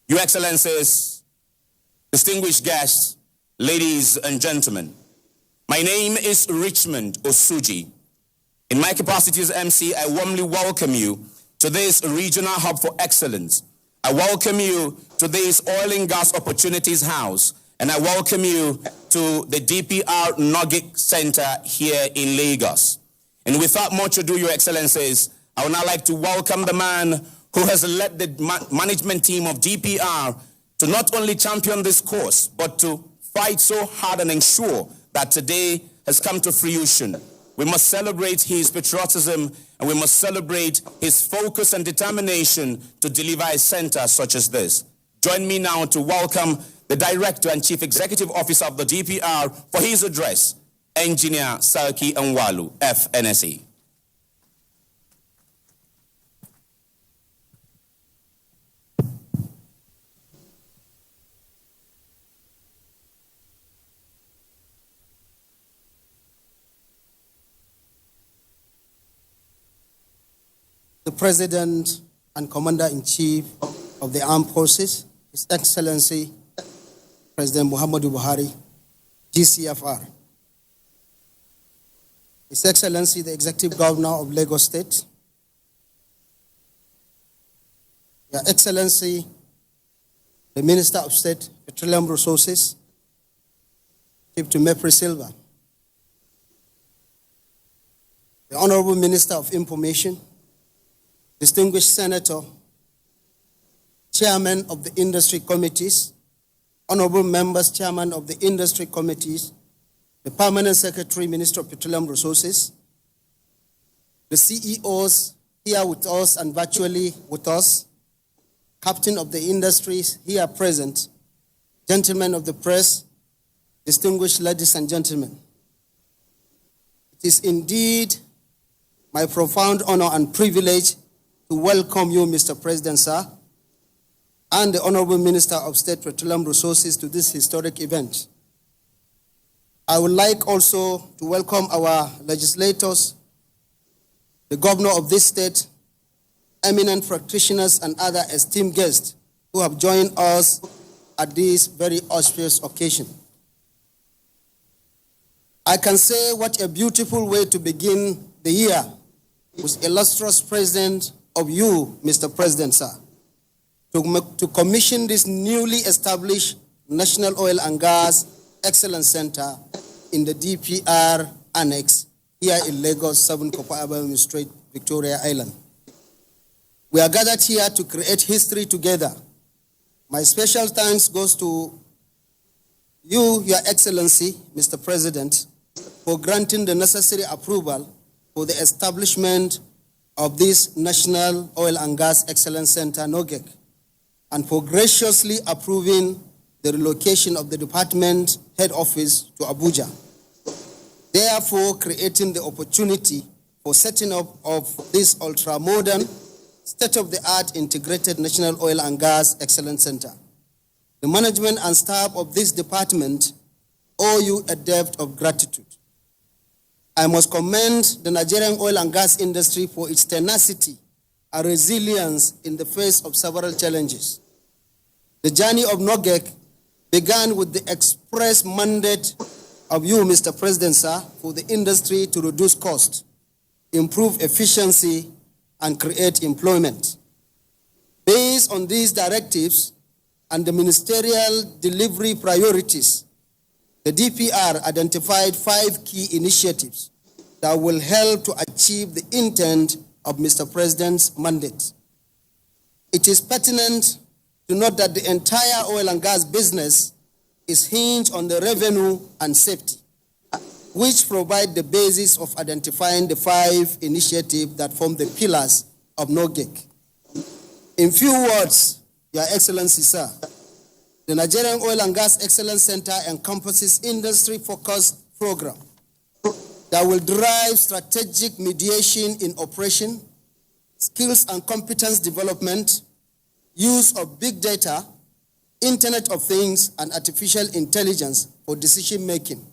Your Excellencies, distinguished guests, ladies and gentlemen, my name is Richmond Osuji. In my capacity as MC, I warmly welcome you to this regional hub for excellence. I welcome you to this oil and gas opportunities house, and I welcome you to the DPR Nogik Center here in Lagos. And without much ado, Your Excellencies, I would now like to welcome the man who has led the management team of DPR to not only champion this cause, but to fight so hard and ensure that today has come to fruition. We must celebrate his patriotism, and we must celebrate his focus and determination to deliver a center such as this. Join me now to welcome the Director and Chief Executive Officer of the DPR for his address, Engineer Sarki Anwalu, FNSE. The President and Commander-in-Chief of the Armed Forces, His Excellency President Muhammadu Buhari, GCFR. His Excellency the Executive Governor of Lagos State, Your Excellency the Minister of State, Petroleum Resources, Chief Tumepri Silva, the Honorable Minister of Information, distinguished Senator, Chairman of the Industry Committees, Honorable Members, Chairman of the Industry Committees, the Permanent Secretary, Minister of Petroleum Resources, the CEOs here with us and virtually with us, Captain of the Industries here present, gentlemen of the press, distinguished ladies and gentlemen. It is indeed my profound honor and privilege to welcome you, Mr. President, sir, and the Honorable Minister of State Petroleum Resources to this historic event. I would like also to welcome our legislators, the Governor of this state, eminent practitioners, and other esteemed guests who have joined us at this very auspicious occasion. I can say what a beautiful way to begin the year with illustrious President of you, Mr. President, sir, to commission this newly established National Oil and Gas Excellence Center in the DPR Annex here in Lagos, 7 Kopa Strait, Victoria Island. We are gathered here to create history together. My special thanks goes to you, Your Excellency, Mr. President, for granting the necessary approval for the establishment of this National Oil and Gas Excellence Center, NOGEC, and for graciously approving the relocation of the department head office to Abuja, therefore creating the opportunity for setting up of this ultra-modern, state-of-the-art integrated National Oil and Gas Excellence Center. The management and staff of this department owe you a debt of gratitude. I must commend the Nigerian oil and gas industry for its tenacity and resilience in the face of several challenges. The journey of NOGEC began with the express mandate of you, Mr. President, sir, for the industry to reduce costs, improve efficiency, and create employment. Based on these directives and the ministerial delivery priorities, the DPR identified 5 key initiatives that will help to achieve the intent of Mr. President's mandate. It is pertinent to note that the entire oil and gas business is hinged on the revenue and safety, which provide the basis of identifying the 5 initiatives that form the pillars of NOGEC. In few words, Your Excellency, sir, the Nigerian Oil and Gas Excellence Center encompasses industry-focused program that will drive strategic mediation in operation, skills and competence development, use of big data, Internet of Things, and artificial intelligence for decision-making,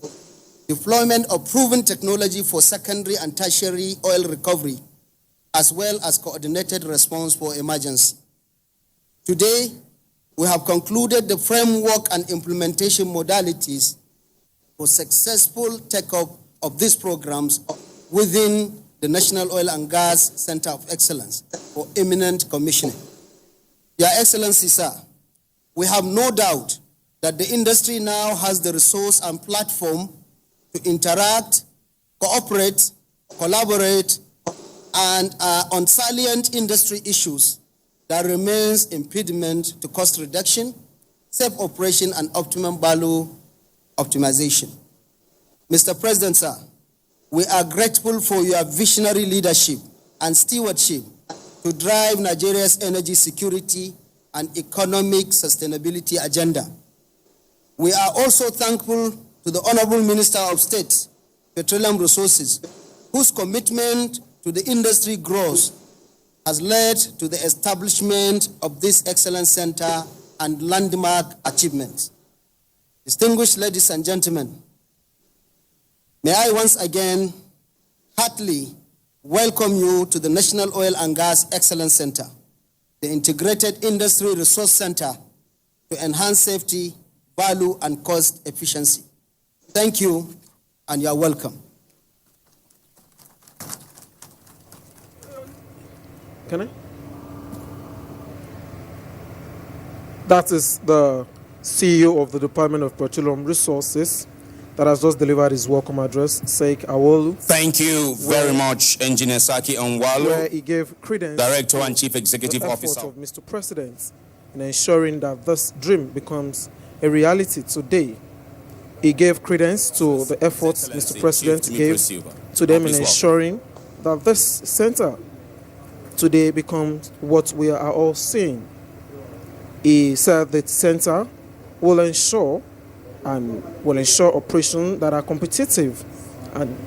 deployment of proven technology for secondary and tertiary oil recovery, as well as coordinated response for emergency. Today, we have concluded the framework and implementation modalities for successful take-up of these programs within the National Oil and Gas Center of Excellence for imminent commissioning. Your Excellency, sir, we have no doubt that the industry now has the resource and platform to interact, cooperate, collaborate, and on salient industry issues that remains impediment to cost reduction, safe operation, and optimum value optimization. Mr. President, sir, we are grateful for your visionary leadership and stewardship to drive Nigeria's energy security and economic sustainability agenda. We are also thankful to the Honorable Minister of State, Petroleum Resources, whose commitment to the industry growth has led to the establishment of this excellence center and landmark achievements. Distinguished ladies and gentlemen, may I once again heartily welcome you to the National Oil and Gas Excellence Center, the Integrated Industry Resource Center to enhance safety, value, and cost efficiency. Thank you, and you are welcome. Can I? That is the CEO of the Department of Petroleum Resources that has just delivered his welcome address, Sheikh Awolu. Thank you very much, Engineer Saki Onwalo, where he gave credence Director and Chief Executive Officer of Mr. President in ensuring that this dream becomes a reality today. He gave credence to the efforts Mr. President gave to them in ensuring that this center today becomes what we are all seeing. He said that the center will ensure operations that are competitive and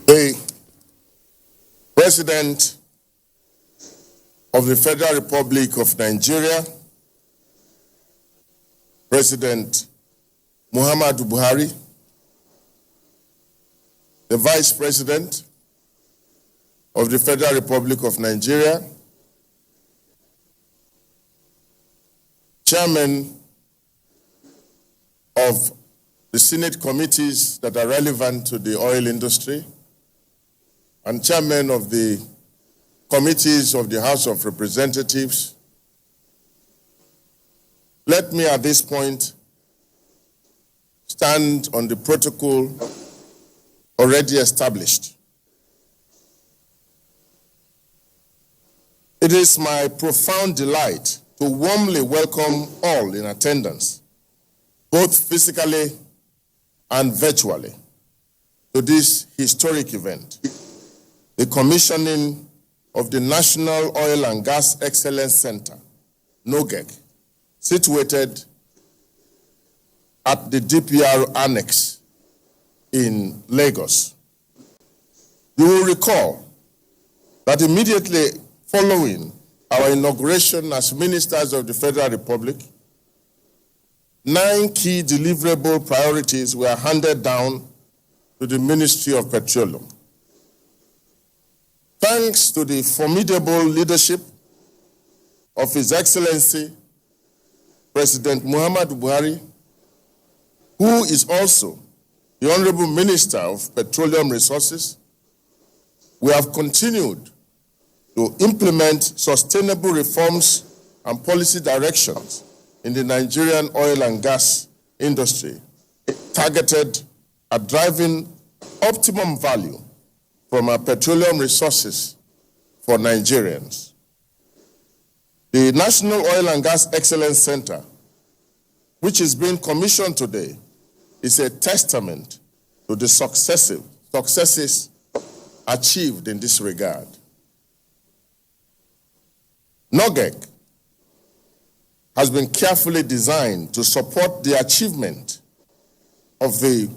the President of the Federal Republic of Nigeria, President Muhammadu Buhari, the Vice President of the Federal Republic of Nigeria, Chairman of the Senate committees that are relevant to the oil industry, and Chairman of the committees of the House of Representatives, let me at this point stand on the protocol already established. It is my profound delight to warmly welcome all in attendance, both physically and virtually, to this historic event, the commissioning of the National Oil and Gas Excellence Center, NOGEC, situated at the DPR Annex in Lagos. You will recall that immediately following our inauguration as ministers of the Federal Republic, 9 key deliverable priorities were handed down to the Ministry of Petroleum. Thanks to the formidable leadership of His Excellency, President Muhammadu Buhari, who is also the Honorable Minister of Petroleum Resources, we have continued to implement sustainable reforms and policy directions in the Nigerian oil and gas industry, targeted at driving optimum value from our petroleum resources for Nigerians. The National Oil and Gas Excellence Center, which is being commissioned today, is a testament to the successes achieved in this regard. NOGEC has been carefully designed to support the achievement of the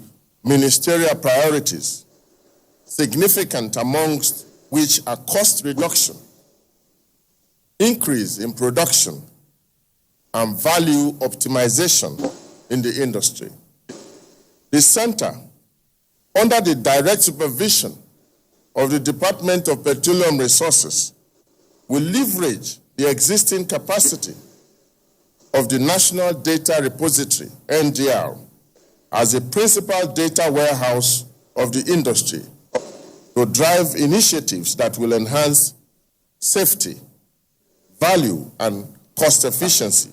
ministerial priorities, significant amongst which are cost reduction, increase in production, and value optimization in the industry. The center, under the direct supervision of the Department of Petroleum Resources will leverage the existing capacity of the National Data Repository, NDR, as a principal data warehouse of the industry to drive initiatives that will enhance safety, value, and cost efficiency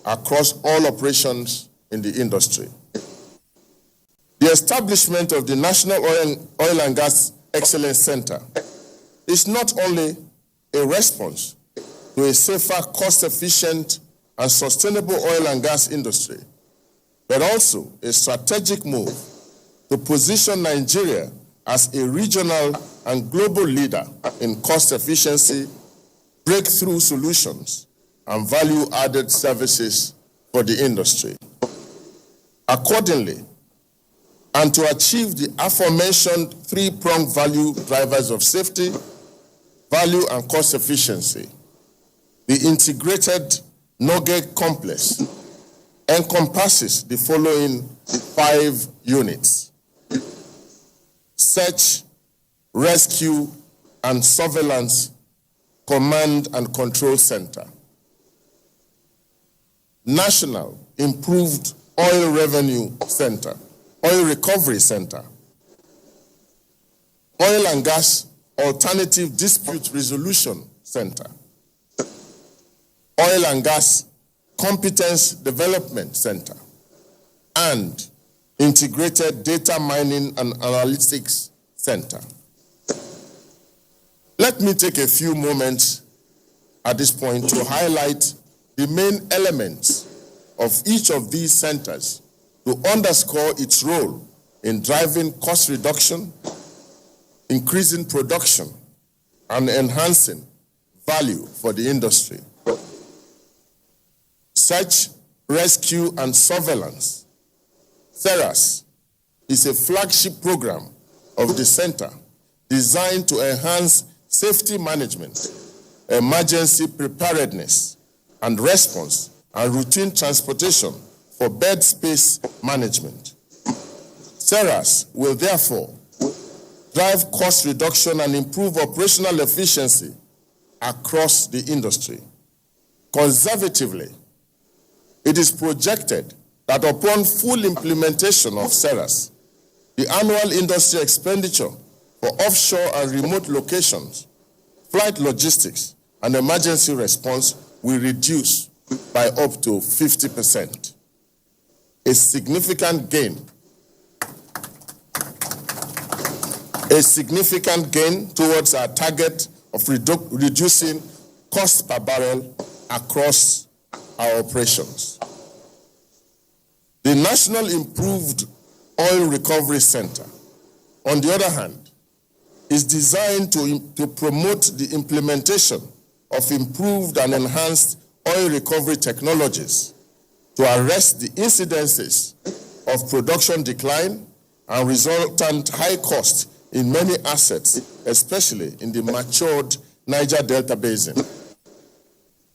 across all operations in the industry. The establishment of the National Oil and Gas Excellence Center is not only a response to a safer, cost-efficient, and sustainable oil and gas industry, but also a strategic move to position Nigeria as a regional and global leader in cost efficiency, breakthrough solutions, and value-added services for the industry. Accordingly, and to achieve the aforementioned three-pronged value drivers of safety, value, and cost efficiency, the integrated NOGEG complex encompasses the following 5 units: Search, Rescue, and Surveillance Command and Control Center, National Improved Oil Revenue Center, Oil Recovery Center, Oil and Gas Alternative Dispute Resolution Center, Oil and Gas Competence Development Center, and Integrated Data Mining and Analytics Center. Let me take a few moments at this point to highlight the main elements of each of these centers to underscore its role in driving cost reduction, increasing production, and enhancing value for the industry. Search, Rescue, and Surveillance, SERAS, is a flagship program of the center designed to enhance safety management, emergency preparedness and response, and routine transportation for bed space management. SERAS will therefore drive cost reduction and improve operational efficiency across the industry. Conservatively, it is projected that upon full implementation of SERAS, the annual industry expenditure for offshore and remote locations, flight logistics, and emergency response will reduce by up to 50%. A significant gain towards our target of reducing cost per barrel across our operations. The National Improved Oil Recovery Center, on the other hand, is designed to promote the implementation of improved and enhanced oil recovery technologies to arrest the incidences of production decline and resultant high cost in many assets, especially in the matured Niger Delta Basin.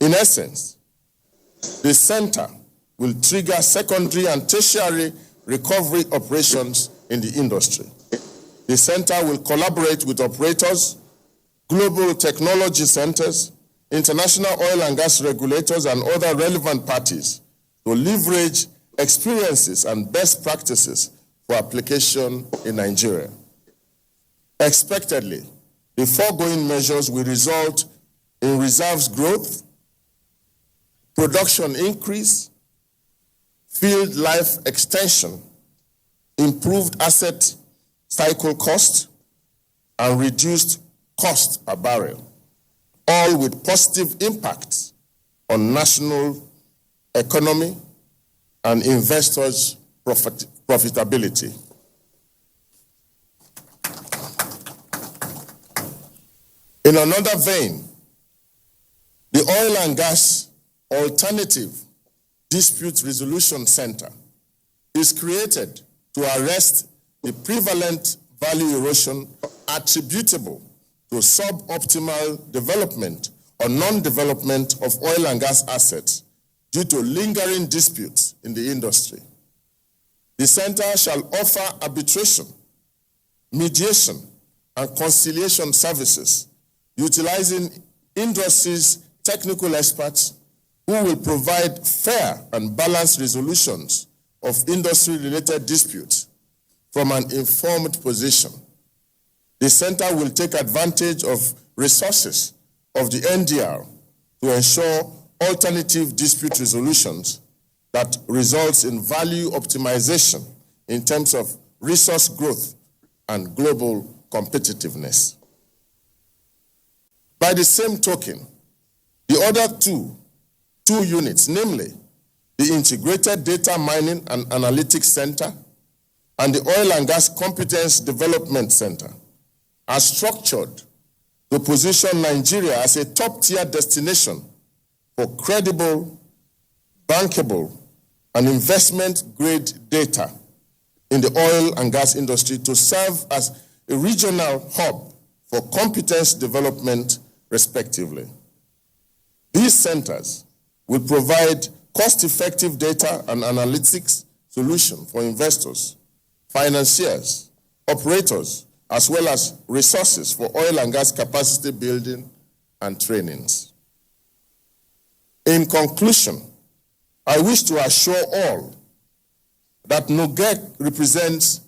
In essence, the center will trigger secondary and tertiary recovery operations in the industry. The center will collaborate with operators, global technology centers, international oil and gas regulators, and other relevant parties to leverage experiences and best practices for application in Nigeria. Expectedly, the foregoing measures will result in reserves growth, production increase, field life extension, improved asset cycle cost, and reduced cost per barrel, all with positive impacts on national economy and investors' profitability. In another vein, the Oil and Gas Alternative Dispute Resolution Center is created to arrest the prevalent value erosion attributable to suboptimal development or non-development of oil and gas assets due to lingering disputes in the industry. The center shall offer arbitration, mediation, and conciliation services, utilizing industry's technical experts who will provide fair and balanced resolutions of industry-related disputes from an informed position. The center will take advantage of resources of the NDR to ensure alternative dispute resolutions that results in value optimization in terms of resource growth and global competitiveness. By the same token, the other two units, namely the Integrated Data Mining and Analytics Center and the Oil and Gas Competence Development Center, are structured to position Nigeria as a top-tier destination for credible, bankable, and investment-grade data in the oil and gas industry to serve as a regional hub for competence development, respectively. These centers will provide cost-effective data and analytics solutions for investors, financiers, operators, as well as resources for oil and gas capacity building and trainings. In conclusion, I wish to assure all that NUGEC represents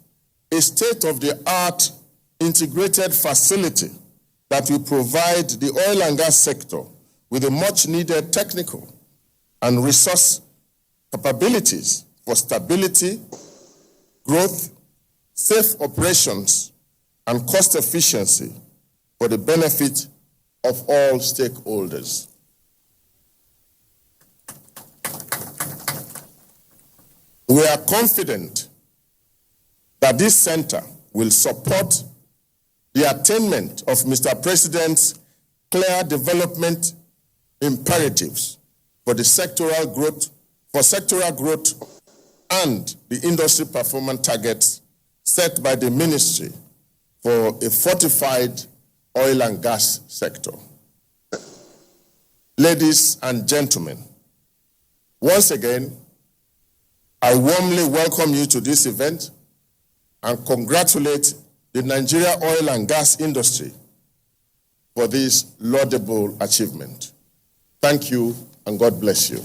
a state-of-the-art integrated facility that will provide the oil and gas sector with the much-needed technical and resource capabilities for stability, growth, safe operations, and cost efficiency for the benefit of all stakeholders. We are confident that this center will support the attainment of Mr. President's clear development imperatives for the sectoral growth and the industry performance targets set by the ministry for a fortified oil and gas sector. Ladies and gentlemen, once again, I warmly welcome you to this event and congratulate the Nigeria oil and gas industry for this laudable achievement. Thank you and God bless you.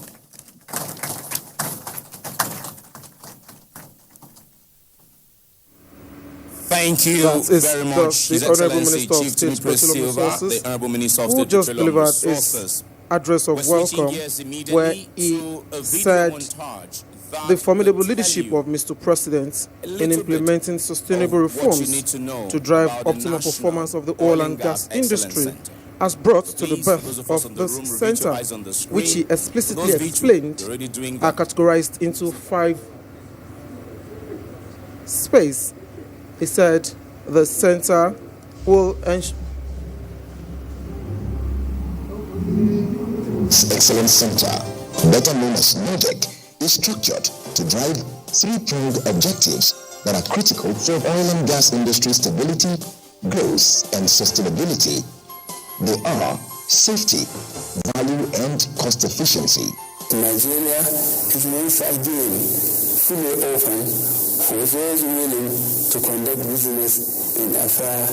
Thank you very much, His Excellency Chief Timothy Silva, the Honorable Minister of State Petroleum Resources, address of welcome, where he said the formidable leadership of Mr. President in implementing sustainable reforms to drive optimal performance of the oil and gas industry has brought to the birth of this center, which he explicitly explained are categorized into 5 spaces. He said the center will ensure Excellence Center, better known as NUGEC, is structured to drive 3-pronged objectives that are critical for oil and gas industry stability, growth, and sustainability. They are safety, value, and cost efficiency. Nigeria is once again fully open for those willing to conduct business in a fair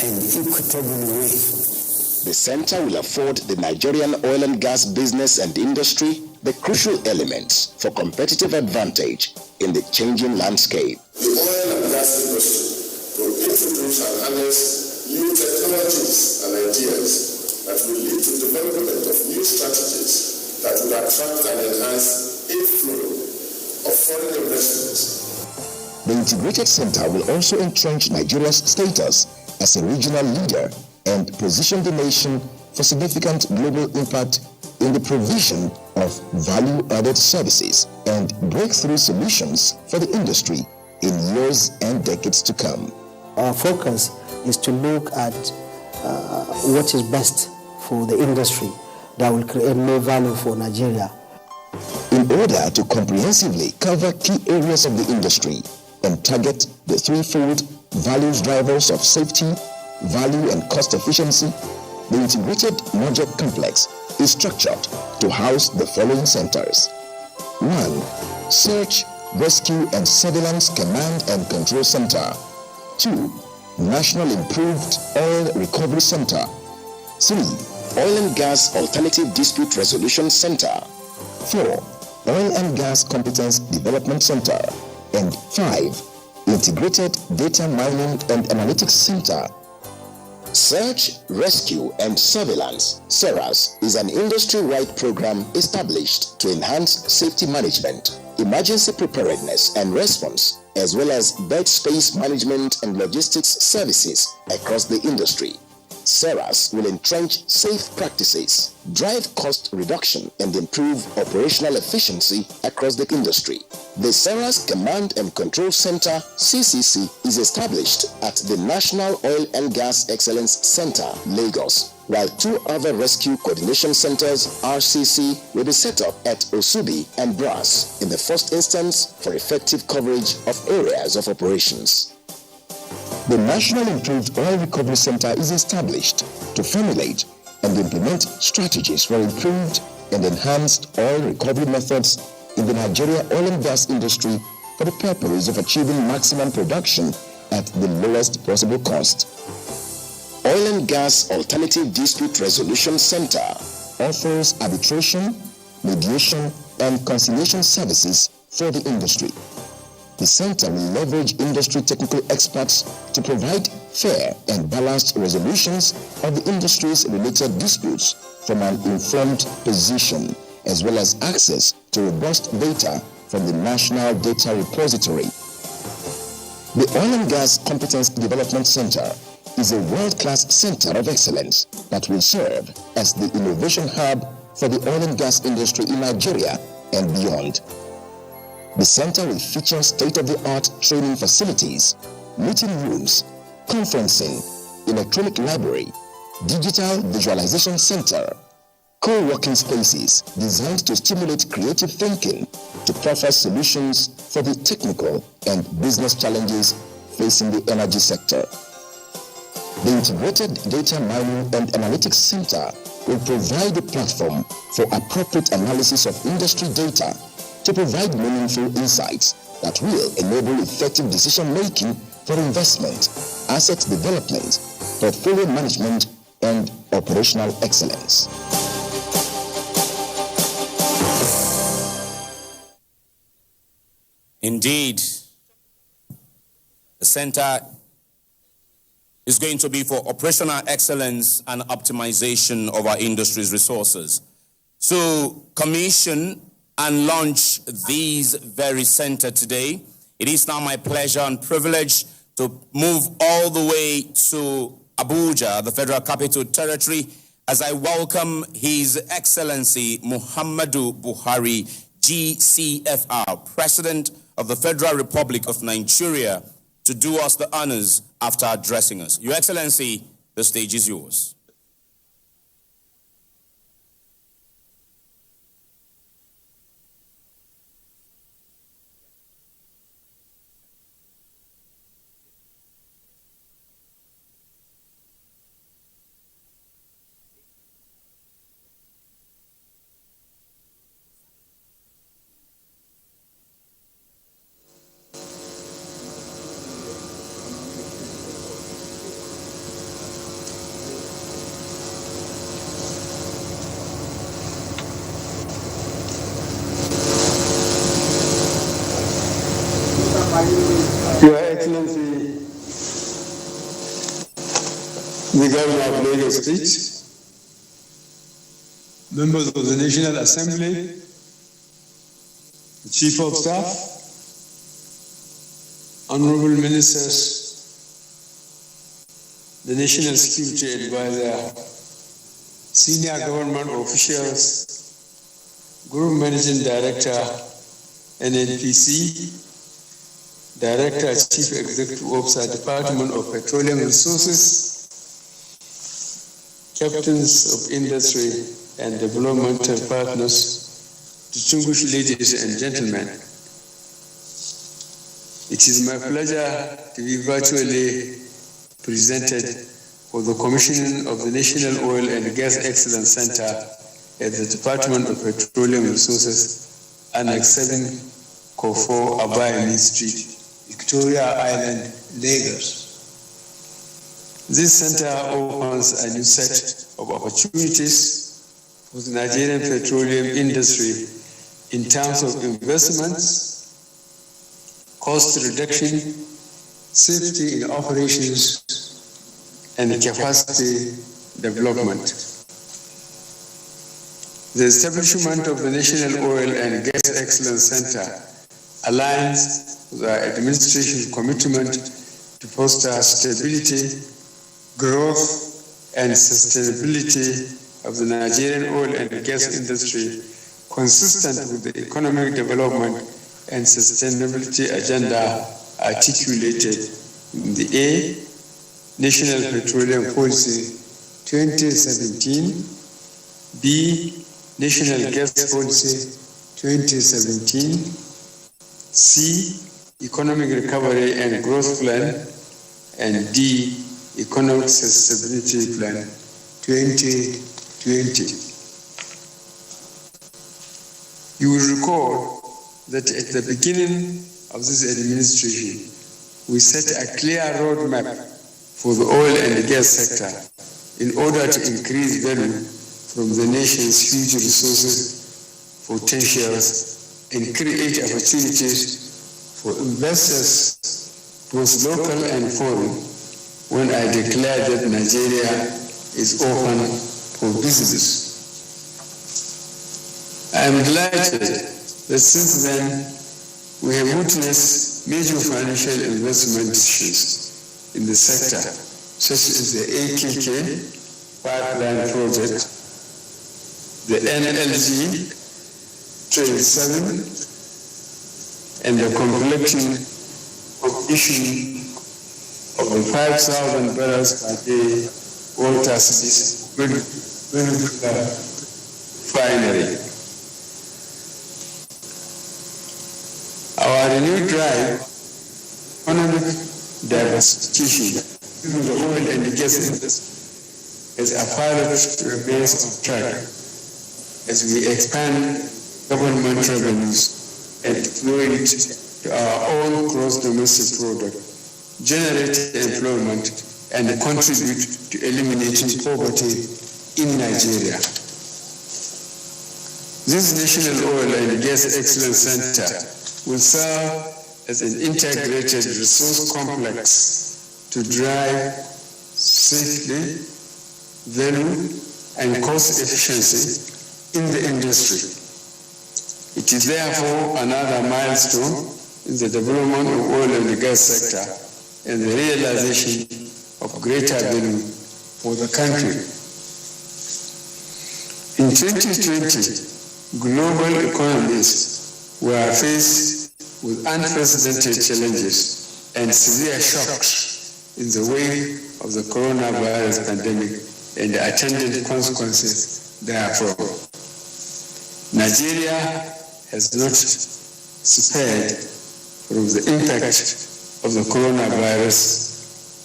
and equitable way. The center will afford the Nigerian oil and gas business and industry the crucial elements for competitive advantage in the changing landscape. The oil and gas industry will introduce and harness new technologies and ideas that will lead to development of new strategies that will attract and enhance inflow of foreign investments. The integrated center will also entrench Nigeria's status as a regional leader and position the nation for significant global impact in the provision of value-added services and breakthrough solutions for the industry in years and decades to come. Our focus is to look at what is best for the industry that will create more value for Nigeria. In order to comprehensively cover key areas of the industry and target the 3-fold values drivers of safety, value, and cost efficiency, the integrated NUGEC complex is structured to house the following centers. 1. Search, Rescue, and Surveillance Command and Control Center. 2. National Improved Oil Recovery Center. 3. Oil and Gas Alternative Dispute Resolution Center. 4. Oil and Gas Competence Development Center. And 5. Integrated Data Mining and Analytics Center. Search, Rescue and Surveillance (SERAS) is an industry-wide program established to enhance safety management, emergency preparedness and response, as well as bed space management and logistics services across the industry. SERAS will entrench safe practices, drive cost reduction, and improve operational efficiency across the industry. The SERAS Command and Control Center (CCC) is established at the National Oil and Gas Excellence Center, Lagos, while 2 other Rescue Coordination Centers (RCC) will be set up at Osubi and Brass in the first instance for effective coverage of areas of operations. The National Improved Oil Recovery Center is established to formulate and implement strategies for improved and enhanced oil recovery methods in the Nigerian oil and gas industry for the purpose of achieving maximum production at the lowest possible cost. Oil and Gas Alternative Dispute Resolution Center offers arbitration, mediation, and conciliation services for the industry. The center will leverage industry technical experts to provide fair and balanced resolutions of the industry's related disputes from an informed position, as well as access to robust data from the National Data Repository. The Oil and Gas Competence Development Center is a world-class center of excellence that will serve as the innovation hub for the oil and gas industry in Nigeria and beyond. The center will feature state-of-the-art training facilities, meeting rooms, conferencing, electronic library, digital visualization center, co-working spaces designed to stimulate creative thinking to proffer solutions for the technical and business challenges facing the energy sector. The Integrated Data Mining and Analytics Center will provide a platform for appropriate analysis of industry data to provide meaningful insights that will enable effective decision-making for investment, asset development, portfolio management, and operational excellence. Indeed, the center is going to be for operational excellence and optimization of our industry's resources. So, commission and launch these very center today. It is now my pleasure and privilege to move all the way to Abuja, the Federal Capital Territory, as I welcome His Excellency Muhammadu Buhari, GCFR, President of the Federal Republic of Nigeria, to do us the honors after addressing us. Your Excellency, the stage is yours. Your Excellency, the Governor of Lagos State, members of the National Assembly, the Chief of Staff, Honorable Ministers, the National Security Advisor, senior government officials, Group Managing Director, NNPC, Director, Chief Executive Officer, Department of Petroleum Resources, Captains of Industry and Developmental Partners, distinguished ladies and gentlemen. It is my pleasure to be virtually presented for the commissioning of the National Oil and Gas Excellence Center at the Department of Petroleum Resources, Annex 7, Kofo Abayani Street, Victoria Island, Lagos. This center opens a new set of opportunities for the Nigerian petroleum industry in terms of investments, cost reduction, safety in operations, and capacity development. The establishment of the National Oil and Gas Excellence Center aligns with our administration's commitment to foster stability, growth, and sustainability of the Nigerian oil and gas industry, consistent with the economic development and sustainability agenda articulated in the A, National Petroleum Policy 2017, B, National Gas Policy 2017, C, Economic Recovery and Growth Plan, and D, Economic Sustainability Plan 2020. You will recall that at the beginning of this administration, we set a clear roadmap for the oil and gas sector in order to increase value from the nation's huge resources, potentials, and create opportunities for investors, both local and foreign, when I declared that Nigeria is open for business. I am delighted that since then we have witnessed major financial investments in the sector, such as the AKK pipeline project, the NLG Trail 7, and the completion of the 5,000 barrels per day water refinery. Our renewed drive, economic diversification through the oil and gas industry as a pilot remains on track as we expand government revenues and deploy it to our own gross domestic product, generate employment, and contribute to eliminating poverty in Nigeria. This National Oil and Gas Excellence Center will serve as an integrated resource complex to drive safely, value, and cost efficiency in the industry. It is therefore another milestone in the development of oil and gas sector and the realization of greater value for the country. In 2020, global economies were faced with unprecedented challenges and severe shocks in the wake of the coronavirus pandemic and the attendant consequences therefrom. Nigeria has not spared from the impact of the coronavirus,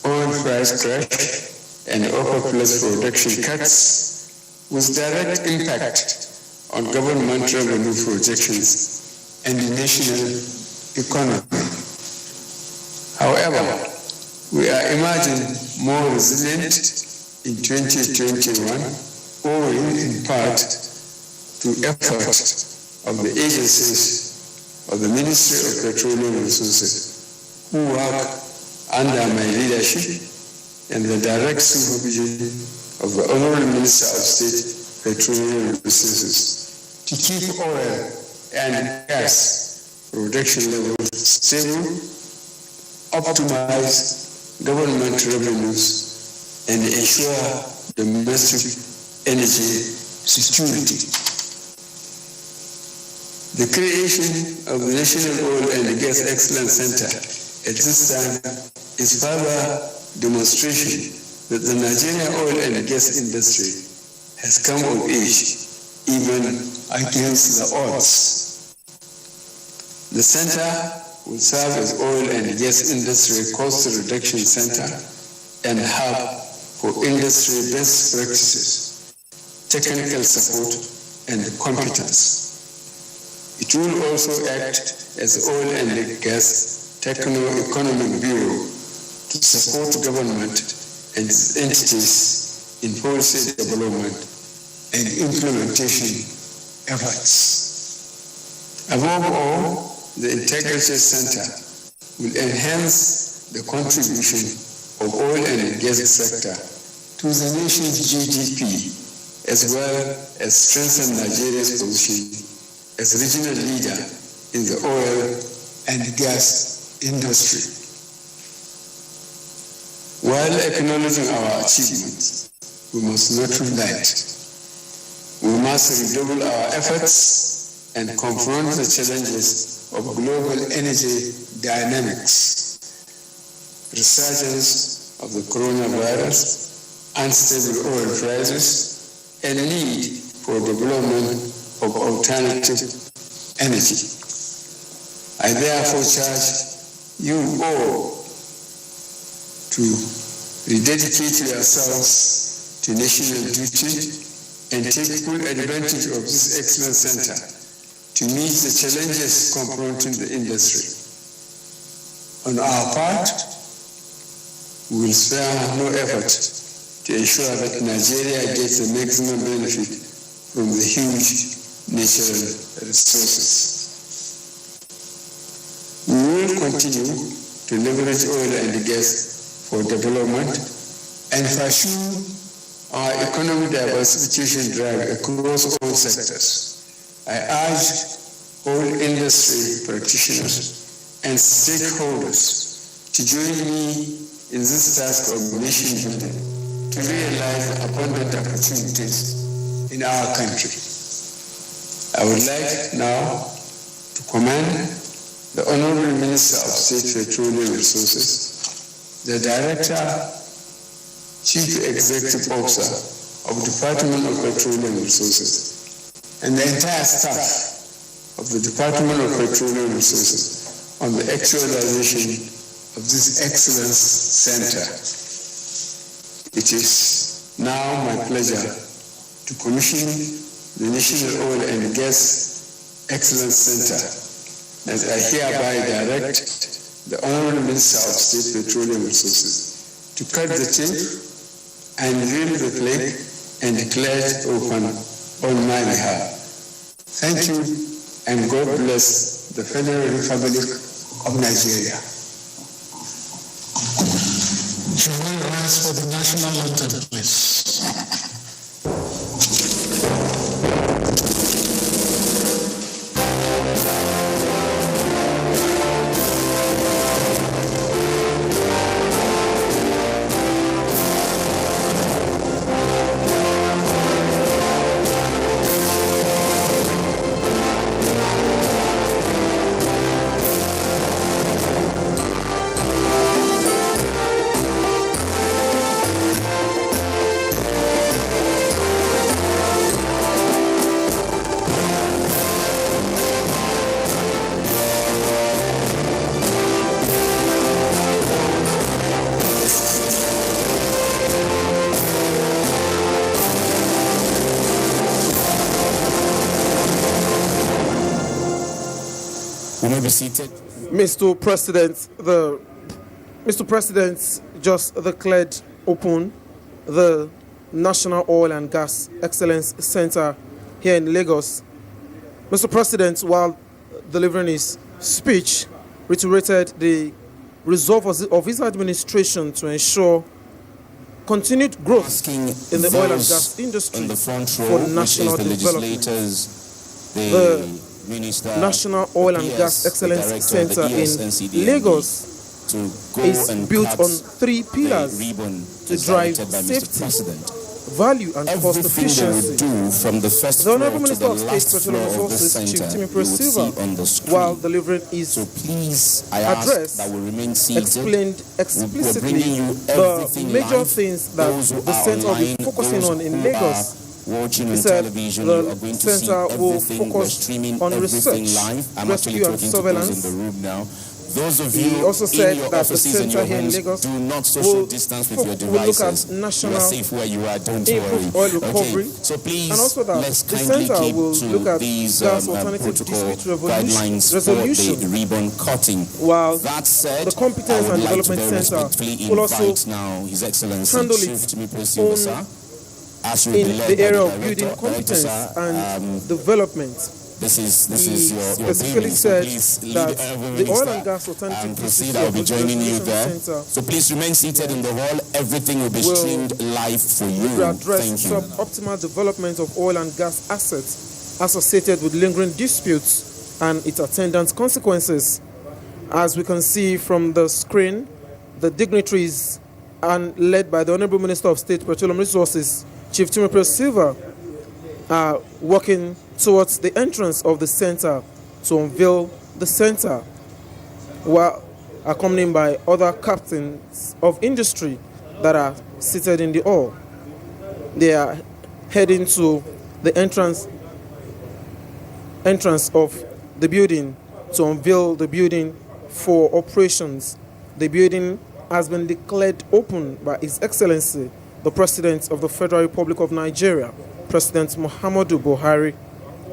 oil price crash, and OPEC+ production cuts, with direct impact on government revenue projections and the national economy. However, we are emerging more resilient in 2021, owing in part to efforts of the agencies of the Ministry of Petroleum Resources, who work under my leadership and the direct supervision of the Honorable Minister of State Petroleum Resources, to keep oil and gas production levels stable, optimize government revenues, and ensure domestic energy security. The creation of the National Oil and Gas Excellence Center at this time is further demonstration that the Nigerian oil and gas industry has come of age, even against the odds. The center will serve as oil and gas industry cost reduction center and hub for industry best practices, technical support, and competence. It will also act as oil and gas techno-economic bureau to support government and its entities in policy development and implementation efforts. Above all, the Integrated Center will enhance the contribution of oil and gas sector to the nation's GDP, as well as strengthen Nigeria's position as regional leader in the oil and gas industry. While acknowledging our achievements, we must not relent. We must redouble our efforts and confront the challenges of global energy dynamics, resurgence of the coronavirus, unstable oil prices, and need for development of alternative energy. I therefore charge you all to rededicate yourselves to national duty and take full advantage of this excellent center to meet the challenges confronting the industry. On our part, we will spare no effort to ensure that Nigeria gets the maximum benefit from the huge natural resources. We will continue to leverage oil and gas for development and pursue our economic diversification drive across all sectors. I urge all industry practitioners and stakeholders to join me in this task of nation building to realize abundant opportunities in our country. I would like now to commend the Honorable Minister of State Petroleum Resources, the Director, Chief Executive Officer of Department of Petroleum Resources, and the entire staff of the Department of Petroleum Resources on the actualization of this Excellence Center. It is now my pleasure to commission the National Oil and Gas Excellence Center, as I hereby direct the Honorable Minister of State Petroleum Resources to cut the tape and reveal the flag and declare it open on my behalf. Thank you, and God bless the Federal Republic of Nigeria. Shall we rise for the national anthem, please? You may be seated. Mr. President just declared open the National Oil and Gas Excellence Center here in Lagos. Mr. President, while delivering his speech, reiterated the resolve of his administration to ensure continued growth in the oil and gas industry in the front row, for national development. The National Oil and Gas Excellence Center in Lagos is built on 3 pillars to drive safety, value and cost efficiency. The Honorable Minister of State Petroleum Resources, Chief Timothy Silva, while delivering his address, explained explicitly the major things that the center will be focusing on in Lagos. He said the center will focus on research, rescue and surveillance, Those of He you also in said your that the offices and center your here in homes, Lagos do not social will distance with your look at devices. You national are safe where you are, don't improved worry. oil recovery, Okay, so please, and also that let's the kindly center keep will to look at these gas alternative protocol dispute guidelines resolution, for the ribbon cutting. while That said, the Competence I would and like to Development very Center respectfully will also invite now His Excellency handle Chief its Timothy Silva, own sir, as you in will be led the by area the of building director, competence sir. and development. This He is your specifically briefing, so said please lead that the Oil Minister and Gas Alternative and proceed. Dispute I'll be joining you Resolution there. Center So please remain seated in the hall. Everything will be will streamed live for you. address Thank you. suboptimal development of oil and gas assets associated with lingering disputes and its attendant consequences. As we can see from the screen, the dignitaries and led by the Honorable Minister of State Petroleum Resources, Chief Timothy Silva, are walking towards the entrance of the center to unveil the center, while accompanied by other captains of industry that are seated in the hall. They are heading to the entrance of the building to unveil the building for operations. The building has been declared open by His Excellency, the President of the Federal Republic of Nigeria, President Muhammadu Buhari,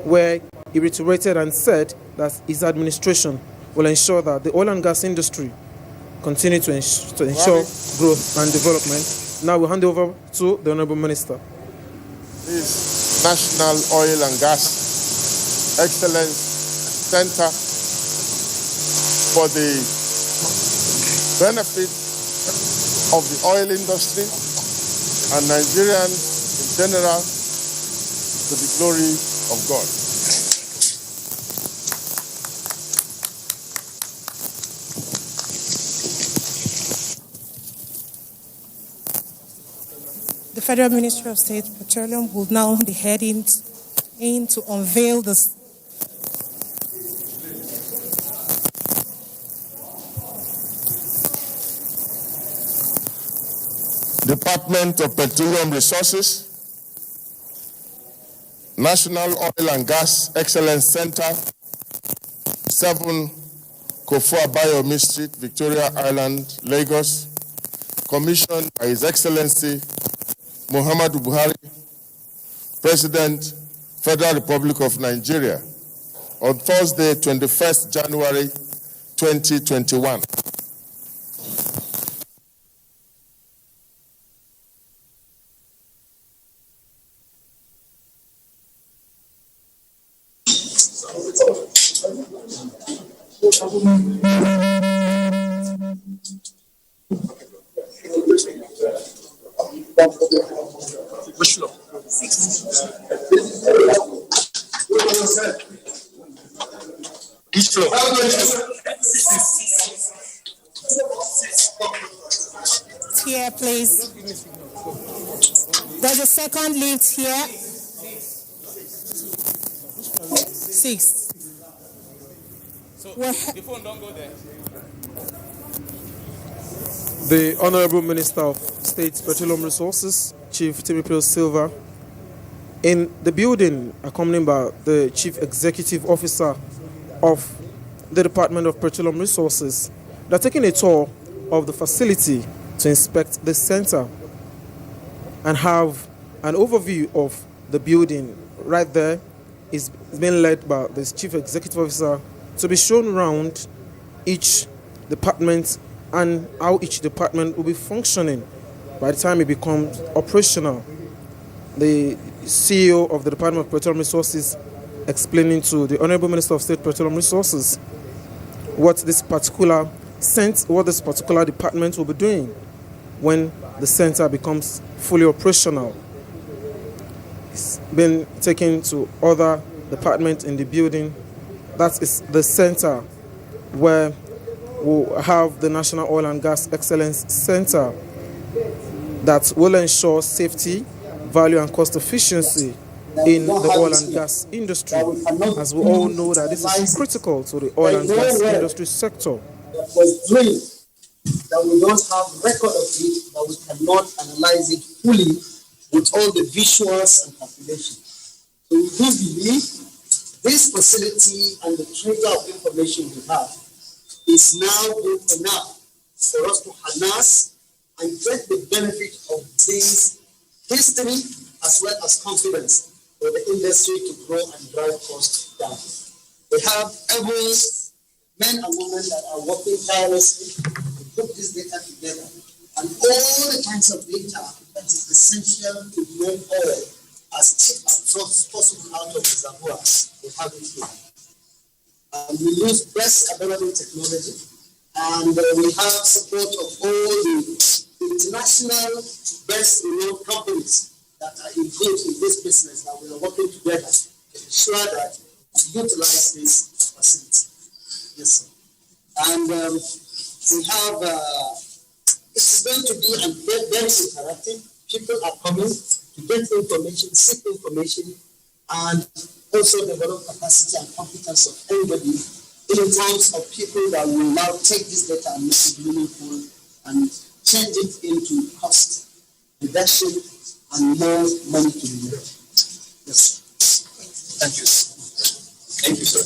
where he reiterated and said that his administration will ensure that the oil and gas industry continue to ensure growth and development. Now we'll hand over to the Honorable Minister. This National Oil and Gas Excellence Center for the benefit of the oil industry and Nigerians in general, to the glory of God. The Federal Ministry of State Petroleum will now be heading in to unveil the Department of Petroleum Resources, National Oil and Gas Excellence Center, 7 Kofua Bayomi Street, Victoria Island, Lagos, commissioned by His Excellency Muhammadu Buhari, President, Federal Republic of Nigeria, on Thursday, 21st January 2021. Here, please. There's a second lift here. 6. So the phone don't go there. The Honorable Minister of State Petroleum Resources, Chief Timothy Silva, in the building, accompanied by the Chief Executive Officer of the Department of Petroleum Resources. They're taking a tour of the facility to inspect the center and have an overview of the building. Right there is being led by the Chief Executive Officer to be shown around each department and how each department will be functioning by the time it becomes operational. The CEO of the Department of Petroleum Resources explaining to the Honorable Minister of State Petroleum Resources what this particular department will be doing when the center becomes fully operational. It's been taken to other departments in the building. That is the center where we'll have the National Oil and Gas Excellence Center that will ensure safety, value and cost efficiency in the oil and gas industry. As we all know that this is critical to the oil and gas industry sector. That was drilled, that we don't have record of it, that we cannot analyze it fully with all the visuals and calculations. So we do believe this facility and the trigger of information we have is now good enough for us to harness and get the benefit of this history as well as confidence for the industry to grow and drive costs down. We have every men and women that are working tirelessly to put this data together, and all the kinds of data that is essential to make oil as cheap as possible out of the reservoir. We have it here. We use best available technology, and we have support of all the international best renowned companies that are engaged in this business, that we are working together to ensure that we utilize this facility. Yes, sir. And we have, it's going to be very interactive. People are coming to get information, seek information, and also develop capacity and competence of everybody in terms of people that will now take this data and make it meaningful and change it into cost reduction and more money to be made. Yes. Thank you. Thank you, sir.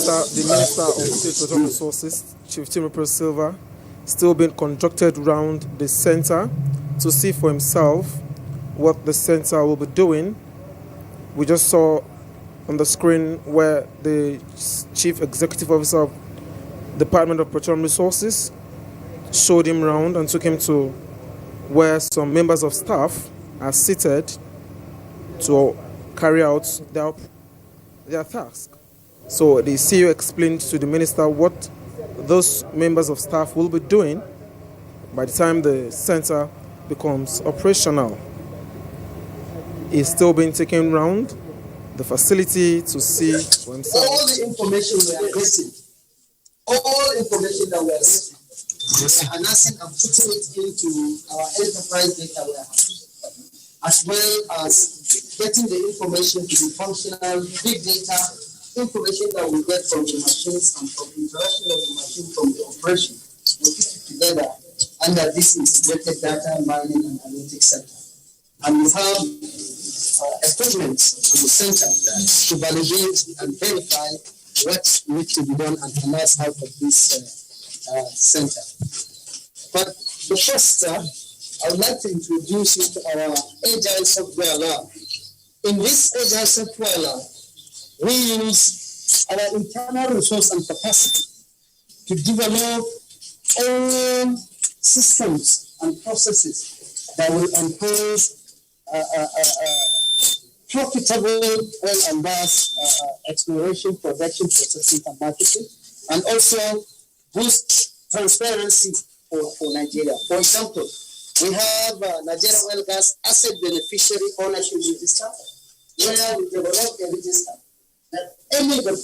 The Minister of State Petroleum Resources, Chief Timothy Silva, still being conducted around the center to see for himself what the center will be doing. We just saw on the screen where the Chief Executive Officer of Department of Petroleum Resources showed him around and took him to where some members of staff are seated to carry out their task. So the CEO explained to the minister what those members of staff will be doing by the time the center becomes operational. He's still being taken around the facility to see for himself. All the information we are getting, all information that we are getting, we are harnessing and putting it into our enterprise data warehouse, as well as getting the information to be functional, big data, information that we get from the machines and from the interaction of the machine from the operation. We put it together under this integrated data mining and analytics center. And we have equipment in the center to validate and verify what needs to be done and analyze out of this center. But the first, I would like to introduce you to our Agile Software Lab. In this Agile Software Lab, we use our internal resource and capacity to develop all systems and processes that will enhance profitable oil and gas exploration, production, processing, and marketing, and also boost transparency for Nigeria. For example, we have Nigerian Oil Gas Asset Beneficiary Ownership Register, where we develop a register that anybody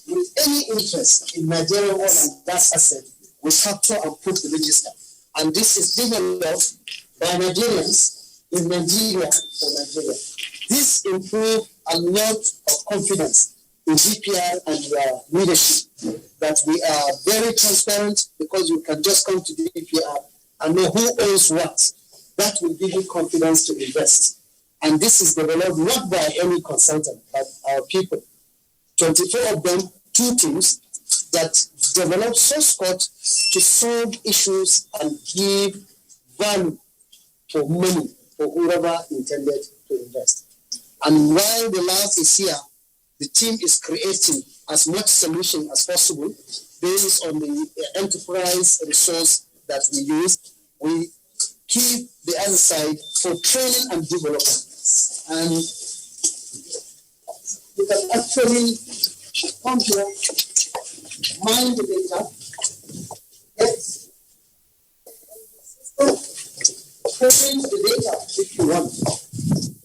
with any interest in Nigerian oil and gas asset will capture and put the register. And this is developed by Nigerians in Nigeria for Nigeria. This improves a lot of confidence in DPR and their leadership, that we are very transparent, because you can just come to the DPR and know who owns what. That will give you confidence to invest. And this is developed not by any consultant, but our people. 24 of them, 2 teams that develop source code to solve issues and give value for money for whoever intended to invest. And while the lab is here, the team is creating as much solution as possible based on the enterprise resource that we use. We keep the other side for training and development. And you can actually come here, mine the data, print the data if you want.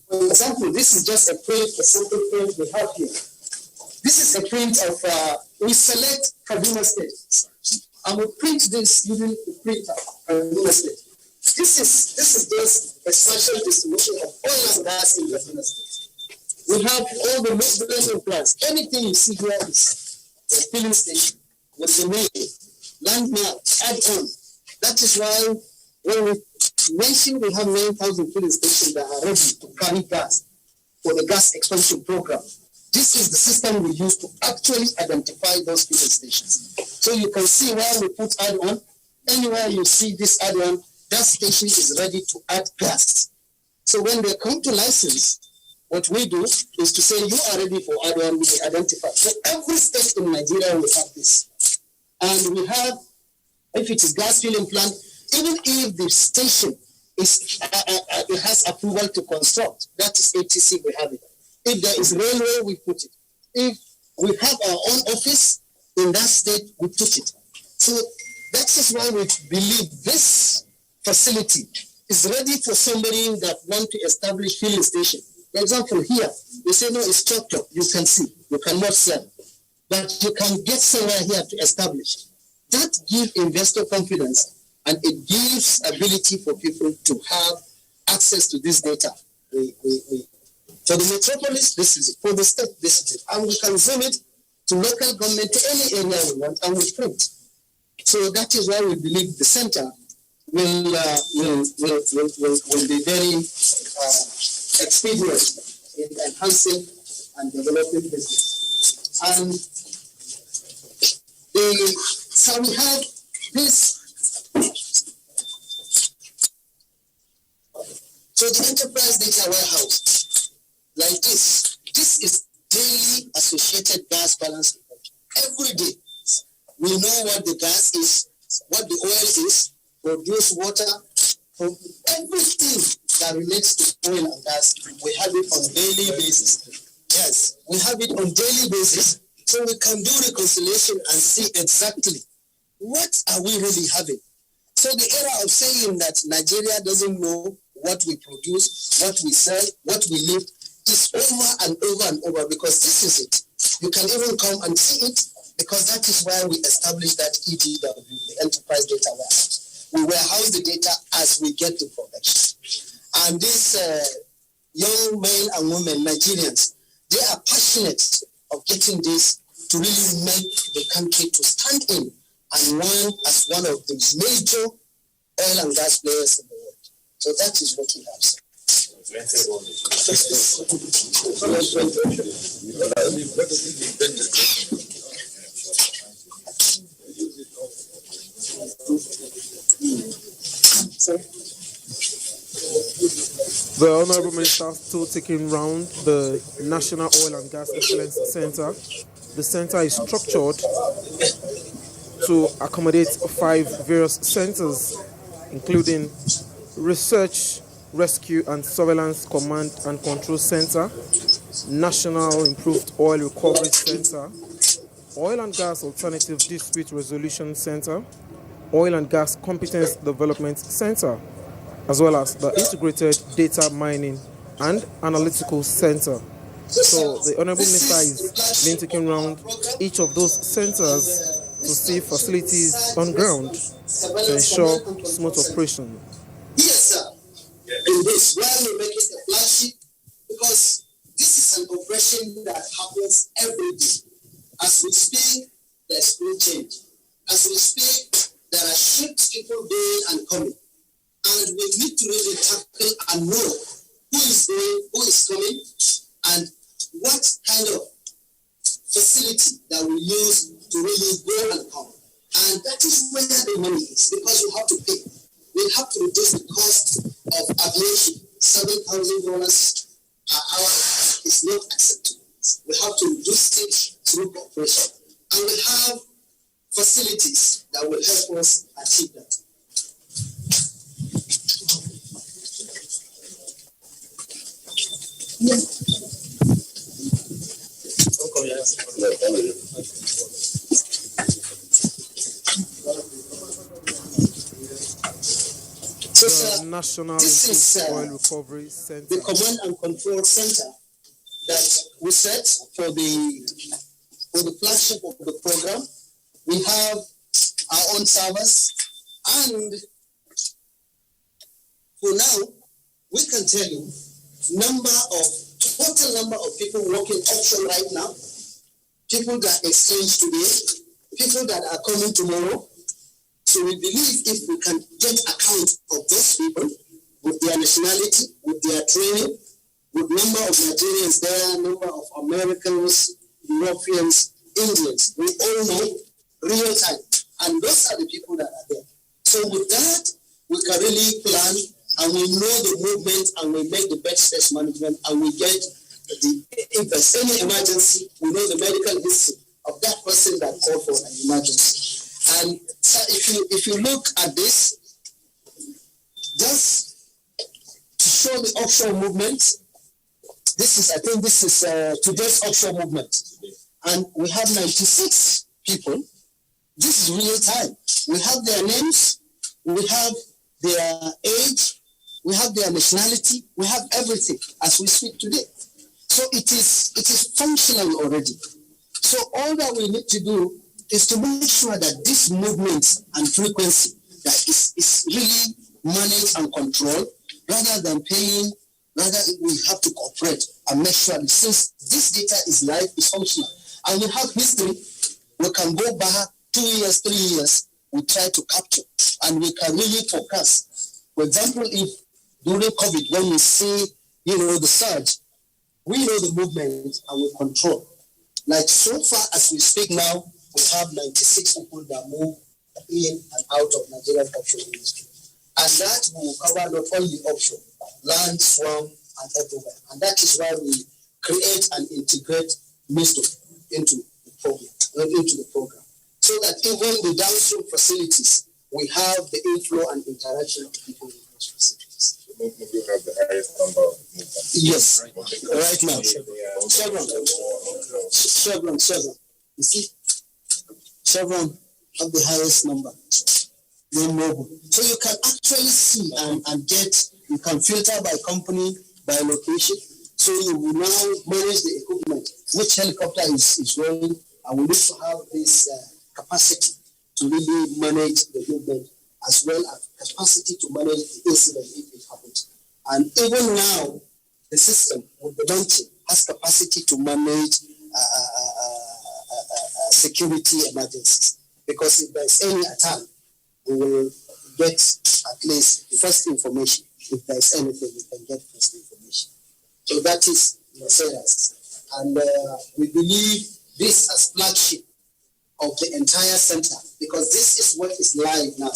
For example, this is just a print, a sample print we have here. This is a print of, we select Kaduna State, and we print this using the printer, Kaduna State. This is just a special distribution of oil and gas in Kaduna State. We have all the blending plants. Anything you see here is a filling station with the name, landmark, add-on. That is why when we mentioned we have 9,000 filling stations that are ready to carry gas for the gas expansion program. This is the system we use to actually identify those filling stations. So you can see where we put add-on. Anywhere you see this add-on, that station is ready to add gas. So when they come to license, what we do is to say, you are ready for add-on, we identify. So every state in Nigeria will have this. And we have, if it is gas filling plant, even if the station is it has approval to construct, that is ATC, we have it. If there is railway, we put it. If we have our own office in that state, we put it. So that is why we believe this facility is ready for somebody that wants to establish filling station. For example, here, we say, no, it's chopped up. You can see, you cannot sell. But you can get somewhere here to establish. That gives investor confidence, and it gives ability for people to have access to this data. For the metropolis, this is it. For the state, this is it. And we can zoom it to local government, to any area we want, and we print. So that is why we believe the center will be very expedient in enhancing and developing business. And so we have this. So the enterprise data warehouse, like this is daily associated gas balance report. Every day, we know what the gas is, what the oil is, produced water, from everything that relates to oil and gas, we have it on daily basis. Yes, we have it on daily basis, so we can do reconciliation and see exactly what are we really having. So the era of saying that Nigeria doesn't know what we produce, what we sell, what we live, is over and over and over, because this is it. You can even come and see it, because that is why we established that EDW, the Enterprise Data Warehouse. We warehouse the data as we get to production. And these young men and women, Nigerians, they are passionate of getting this to really make the country to stand in and run as one of the major oil and gas players in the world. So that is what we have, sir. The Honourable Minister still taking round the National Oil and Gas Excellence Centre. The centre is structured to accommodate 5 various centres, including Research, Rescue and Surveillance Command and Control Centre, National Improved Oil Recovery Centre, Oil and Gas Alternative Dispute Resolution Centre, Oil and Gas Competence Development Centre, as well as the Integrated Data Mining and Analytical Centre. So the Honourable Minister is being taken around each of those centres to see facilities on ground to ensure smooth operation. Yes, sir. In this, why we make it a flagship? Because this is an operation that happens every day. As we speak, there's no change. As we speak, there are ships, people going and coming. And we need to really tackle and know who is going, who is coming, and what kind of facility that we use to really go and come. And that is where the money is, because you have to pay. We have to reduce the cost of aviation. $7,000 per hour is not acceptable. We have to reduce it through cooperation. And we have facilities that will help us achieve that. The National Improved Oil Recovery Centre, the Command and Control Centre that we set for the flagship of the program. We have our own servers, and for now, we can tell you total number of people working offshore right now, people that exchange today, people that are coming tomorrow. So we believe if we can get account of those people with their nationality, with their training, with number of Nigerians there, number of Americans, Europeans, Indians, we all know real time. And those are the people that are there. So with that, we can really plan and we know the movement and we make the best stress management and we get if there's any emergency, we know the medical history of that person that called for an emergency. And so if you look at this, just to show the offshore movement, I think this is today's offshore movement. And we have 96 people. This is real time. We have their names, we have their age, we have their nationality, we have everything as we speak today. So it is functional already. So all that we need to do is to make sure that this movement and frequency that is really managed and controlled, rather than paying, rather we have to cooperate and make sure that since this data is live, is functional. And we have history, we can go back 2 years, 3 years, we try to capture, and we can really forecast. For example, if during COVID, when we see, the surge, we know the movement and we control. Like so far as we speak now, we have 96 people that move in and out of Nigerian offshore industry. And that will cover not only offshore, land, swamp, and everywhere. And that is why we create and integrate wisdom into the program. So that even the downstream facilities, we have the inflow and interaction of people in those facilities. You have the highest number of movements. Yes, right now. Chevron. You see, Chevron have the highest number. So you can actually see and get, you can filter by company, by location. So you will now manage the equipment, which helicopter is running, and we need to have this capacity to really manage the movement, as well as capacity to manage the incident if it happens. And even now, the system with the launching has capacity to manage security emergencies. Because if there's any attack, we will get at least first information. If there's anything, we can get first information. So that is Mercedes. And we believe this as flagship of the entire center, because this is what is live now,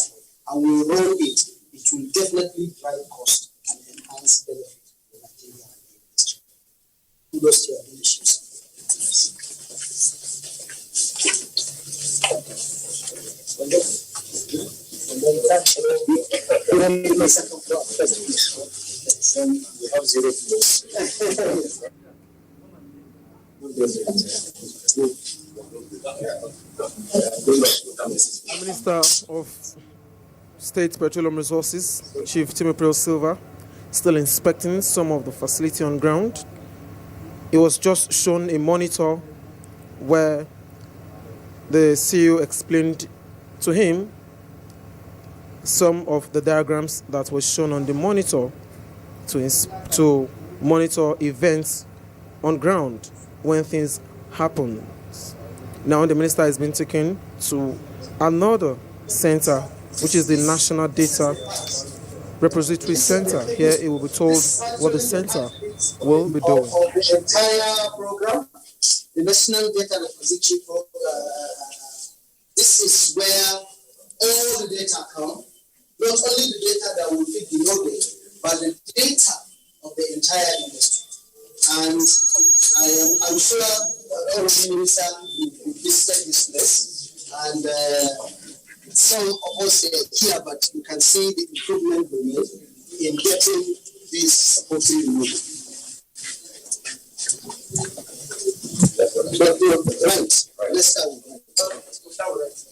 and we roll it. It will definitely drive cost and enhance benefit for Nigeria and the industry. Kudos to your leadership. We have 0 flows. The Minister of State Petroleum Resources, Chief Timothy Silva, still inspecting some of the facility on ground. He was just shown a monitor where the CEO explained to him some of the diagrams that were shown on the monitor to monitor events on ground when things happen. Now the minister has been taken to another center, which is the National Data Repository Center. Here it will be told what the center will be doing. Of the entire program, the National Data Repository Program, this is where all the data come, not only the data that will fit the knowledge, but the data of the entire industry. And I'm sure all of you visited this place, and some of us are here, but you can see the improvement we made in getting this supporting removed. Right, let's start with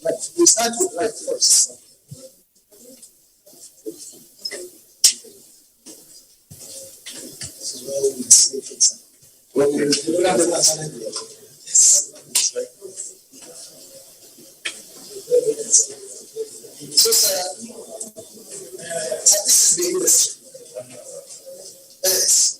right. We start with right first. This is where we see things. So, sir, this is the industry. Yes.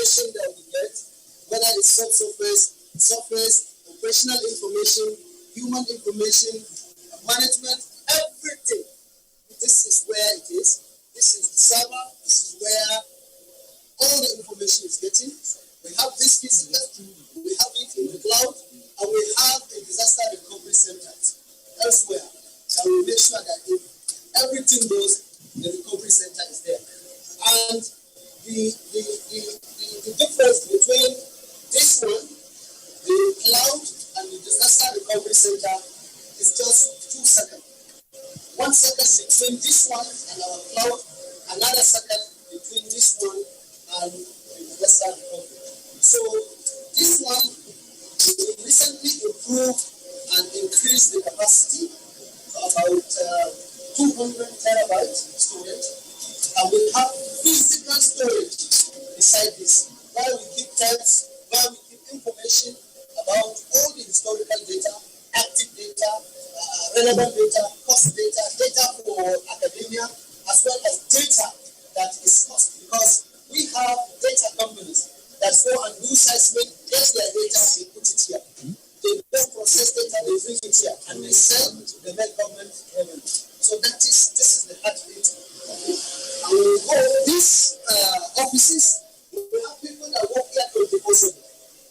information that we get, whether it's subsurface, surface, operational information, human information, management, everything. This is where it is. This is the server. This is where all the information is getting. We have this physical, we have it in the cloud, and we have a disaster recovery center elsewhere. And we make sure that if everything goes, the recovery center is there. And the difference between this one, the cloud, and the disaster recovery center is just 2 seconds. 1 second between this one and our cloud, another second between this one and the disaster recovery. So this one, we recently improved and increased the capacity to about 200 terabytes storage, and we have physical storage beside this, where we keep tapes, where we keep information about all the historical data, active data, relevant data, cost data, data for academia, as well as data that is cost, because we have data companies that go and do seismic, get their data, they put it here. They don't process data, they bring it here, and they sell to the main government revenue. So this is the heartbeat of it. And we go these offices, we have people that work here 24/7.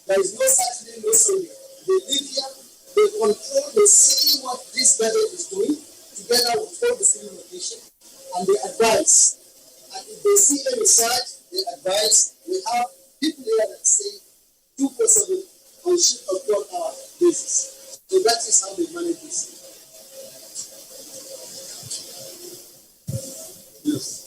There is no Saturday, no Sunday. They live here, they control, they see what this budget is doing, together with all the civil location, and they advise. And if they see any research, they advise. We have people here that say 2/7 on shift of 12-hour basis. So that is how they manage this. Yes.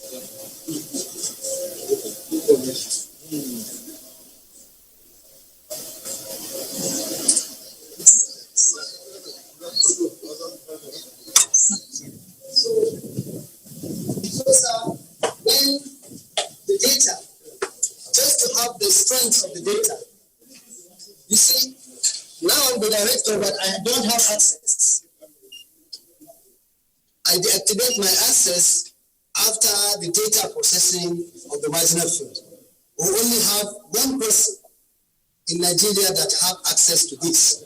So sir, when the data, just to have the strength of the data, you see, now I'm the director, but I don't have access. I deactivate my access after the data processing of the marginal field. We only have one person in Nigeria that have access to this.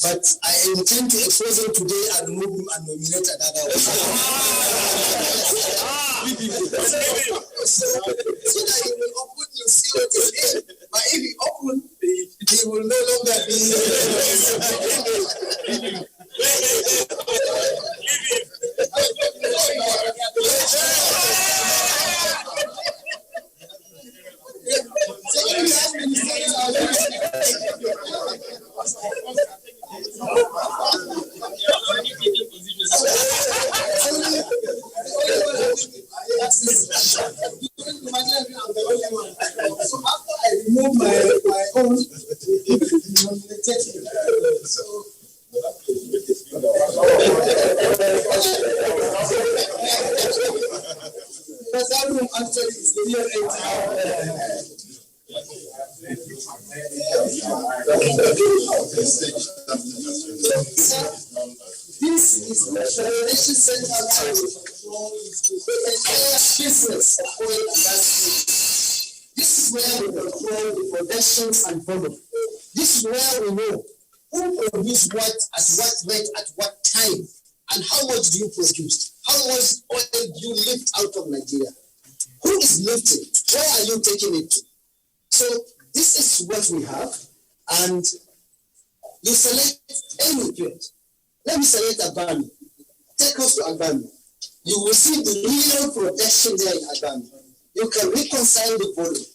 But I intend to expose him today and remove him and nominate another one. So that he will open, you see what is in. But if he open, he will no longer be. So after I remove my own, so because that room actually is the real this is the Federation Center to control the entire business of oil and gas. This is where we control the productions and volume. This is where we know who produces what, at what rate, at what time, and how much do you produce? How much oil do you lift out of Nigeria? Who is lifting? Where are you taking it to? So this is what we have, and you select any field. Let me select Albania. Take us to Albania. You will see the real production there in Albania. You can reconcile the volume.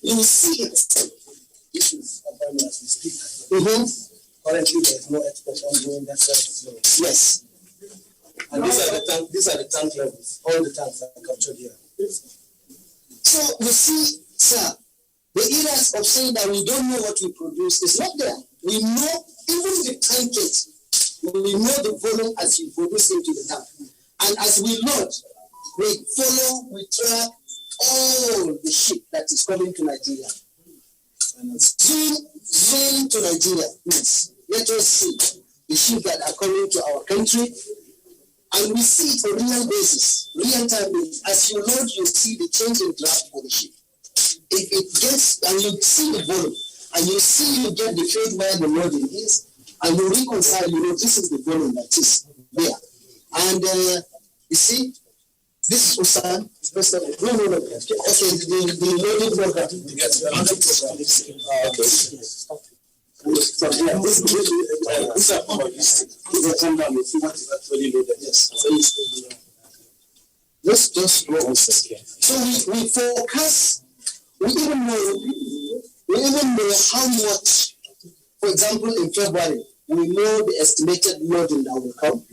You will see it. This is Albania as we speak. Currently, there is no export ongoing. That's yes. And these are the tank levels. All the tanks are captured here. So you see, sir, the areas of saying that we don't know what we produce is not there. We know even the tankage. We know the volume as you produce into the tank. And as we load, we follow, we track all the ship that is coming to Nigeria. Zoom to Nigeria, please. Let us see the ships that are coming to our country. And we see it on real basis, real time basis. As you load, you see the change in draft for the ship. If it gets and you see the volume, and you see you get the field where the loading is, and you reconcile, this is the volume that is there. And you see, this is Usan. No. Okay, the loading program. Yes, the loading program. These are probabilistic. If I come down, you see what is actually loaded. Yes. Let's just go on. So we forecast. We even know how much. For example, in February, we know the estimated loading that will come.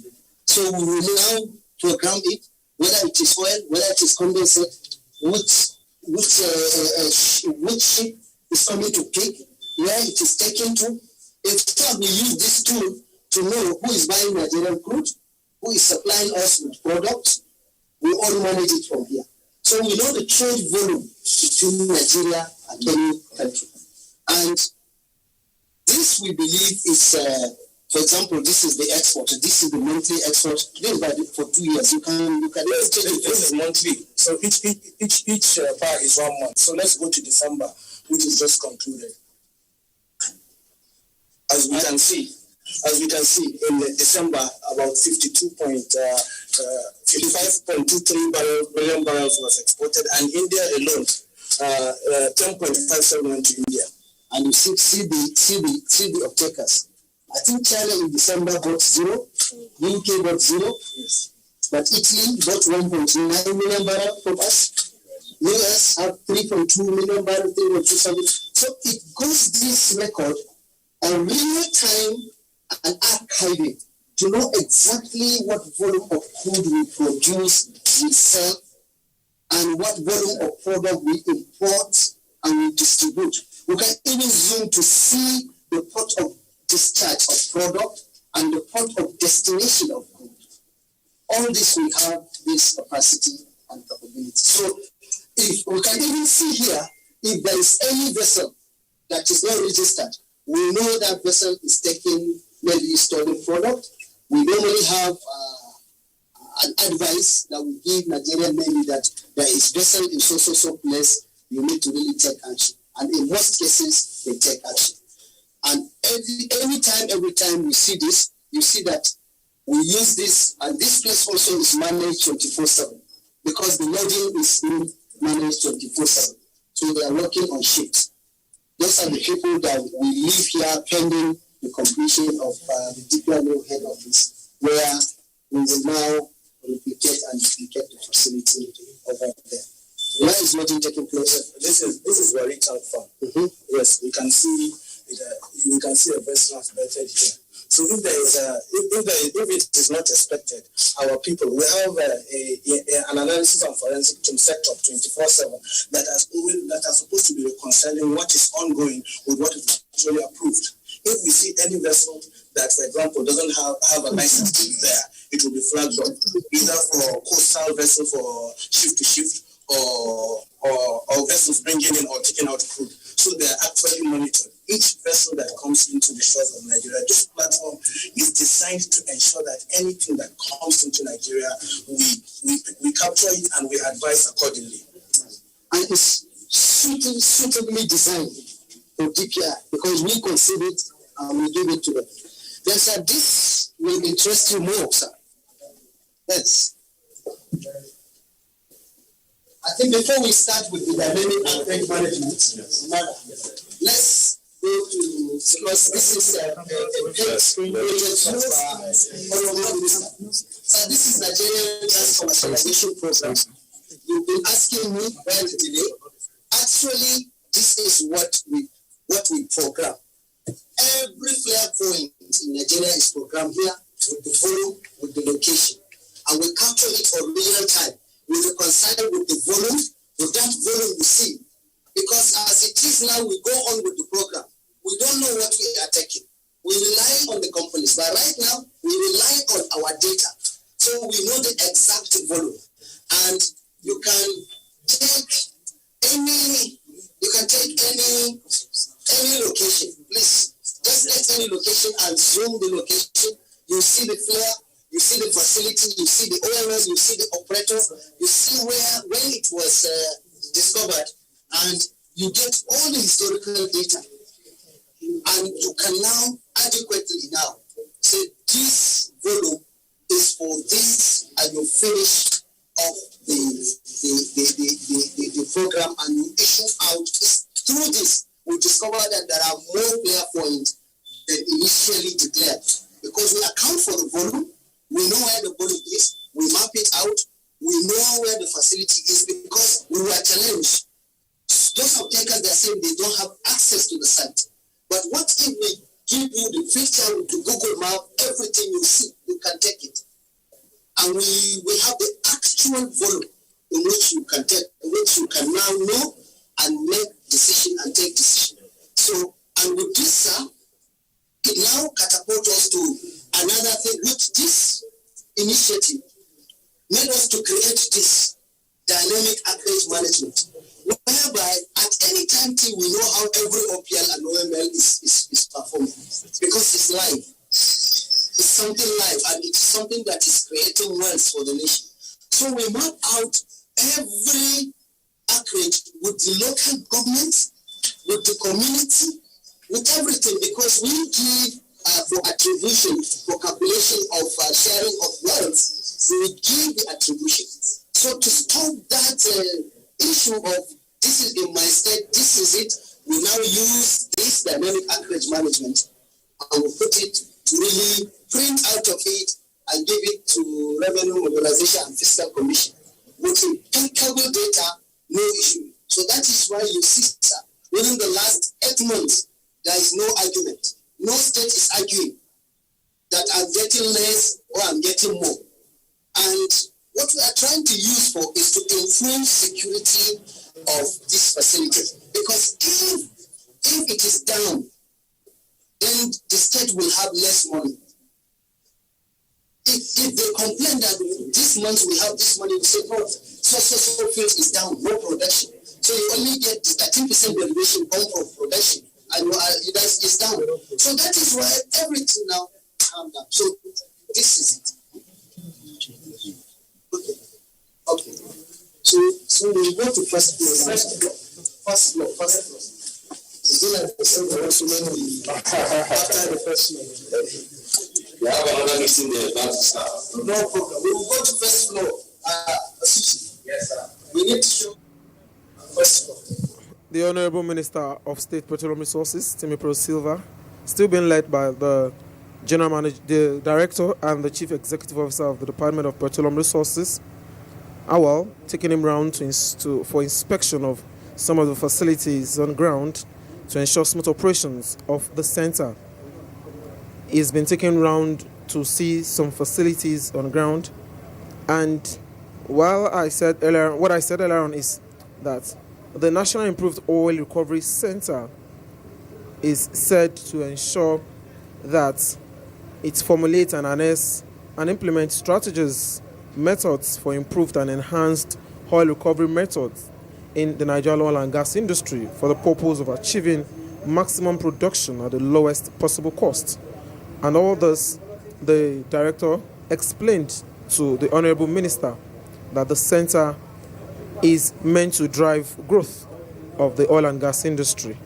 So we will now program it, whether it is oil, whether it is condensate, which ship is coming to pick, where it is taken to. In fact, we use this tool to know who is buying Nigerian crude, who is supplying us with products. We all manage it from here. So we know the trade volume between Nigeria and any country. And this, we believe, is, for example, this is the export. This is the monthly export. This is for 2 years. You can this is monthly. So each bar is 1 month. So let's go to December, which is just concluded. As we can see, in December, about 55.23 million barrels was exported, and India alone, 10.57 went to India. And you see the off-takers. I think China in December got 0, UK got 0, yes. But Italy got 1.9 million barrels from us. US have 3.2 million barrels, 3.27. So it goes this record on real time and archiving to know exactly what volume of crude we produce, we sell, and what volume of product we import and we distribute. We can even zoom to see the port of discharge of product and the port of destination of crude. All this we have this capacity and capability. So if we can even see here, if there is any vessel that is not registered, we know that vessel is taking maybe stolen product. We normally have an advice that we give Nigerian Navy that there is vessel in so place, you need to really take action. And in most cases, they take action. And every time we see this, you see that we use this, and this place also is managed 24/7 because the loading is being managed 24/7. So they are working on shifts. Those are the people that we leave here pending the completion of the DPRO head office, where we will now replicate and duplicate the facility over there. Where is loading taking place? This is where it's out from. Mm-hmm. Yes, we can see a vessel transported here. So if it is not expected, our people, we have an analysis and forensic team set up 24/7 that are supposed to be reconciling what is ongoing with what is actually approved. If we see any vessel that, for example, doesn't have a license to be there, it will be flagged up, either for coastal vessel for shift to shift or vessels bringing in or taking out crude. So they are actually monitored. Each vessel that comes into the shores of Nigeria, this platform is designed to ensure that anything that comes into Nigeria, we capture it and we advise accordingly. And it's suitably designed for DPR because we consider it and we give it to them. Then, sir, this will interest you more, sir. Yes. I think before we start with the dynamic and trade management, let's go to, because this is a so this is Nigerian Gas Commercialization Program. You've been asking me why the delay. Actually, this is what we program. Every flare point in Nigeria is programmed here with the volume, with the location, and we capture it for real time. We reconcile with the volume. With that volume, we see. Because as it is now, we go on with the program. We don't know what we are taking. We rely on the companies. But right now, we rely on our data. So we know the exact volume. And you can take any location. Please, just take any location and zoom the location. You see the flare. You see the facility, you see the owners, you see the operator, you see when it was discovered, and you get all the historical data, and you can now adequately now say this volume is for this, and you finish off the program, and you issue out. Through this, we discover that there are more player points than initially declared, because we account for the volume, we know where the volume is, we map it out, we know where the facility is, because we were challenged. Those off-takers, they're saying they don't have access to the site. But what if we give you the picture to Google Map, everything you see, you can take it. And we have the actual volume in which you can take, in which you can now know and make decision and take decision. So, and with this, sir, it now catapults us to another thing, which this initiative made us to create this dynamic acreage management, whereby at any time we know how every OPL and OML is performing, because it's live. It's something live, and it's something that is creating wealth for the nation. So we map out every acreage with the local government, with the community, with everything, because we give for attribution, for calculation of sharing of wealth, we give the attribution. So to stop that issue of this is in my state, this is it, we now use this dynamic acreage management, and we put it to really print out of it and give it to Revenue Mobilization and Fiscal Commission with impeccable data, no issue. So that is why you see, sir, within the last 8 months, there is no argument. No state is arguing that I'm getting less or I'm getting more. And what we are trying to use for is to improve security of this facility. Because if it is down, then the state will have less money. If they complain that this month we have this money, we say, no, so field is down, no production. So you only get the 13% derivation come from production, and it's down. So that is why everything now calm down. So this is it. Okay. So we go to first floor. Is it like the same direction after the first floor? We have another meeting there. No problem. We will go to first floor. Yes, sir. We need to show first floor. The Honorable Minister of State Petroleum Resources, Timothy Silva, still being led by the General Manager, the Director, and the Chief Executive Officer of the Department of Petroleum Resources, Awal, taking him round for inspection of some of the facilities on ground to ensure smooth operations of the center. He's been taken round to see some facilities on ground, and what I said earlier on is that the National Improved Oil Recovery Center is said to ensure that it formulates and harness and implement strategies, methods for improved and enhanced oil recovery methods in the Nigerian oil and gas industry for the purpose of achieving maximum production at the lowest possible cost. And all this, the director explained to the Honorable Minister that the center is meant to drive growth of the oil and gas industry.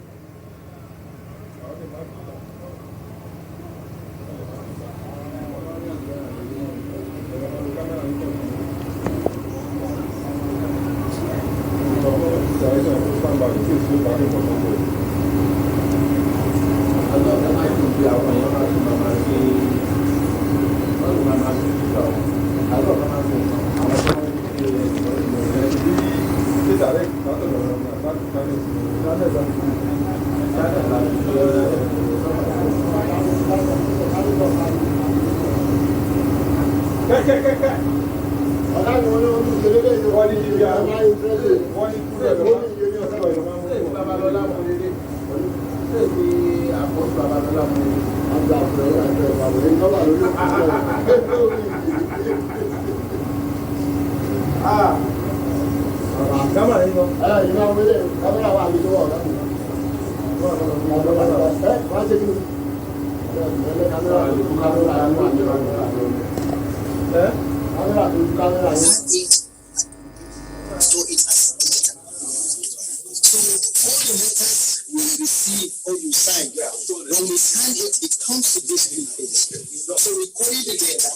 the letters we receive or you sign, when we sign it, it comes to this big page. So we call it the data.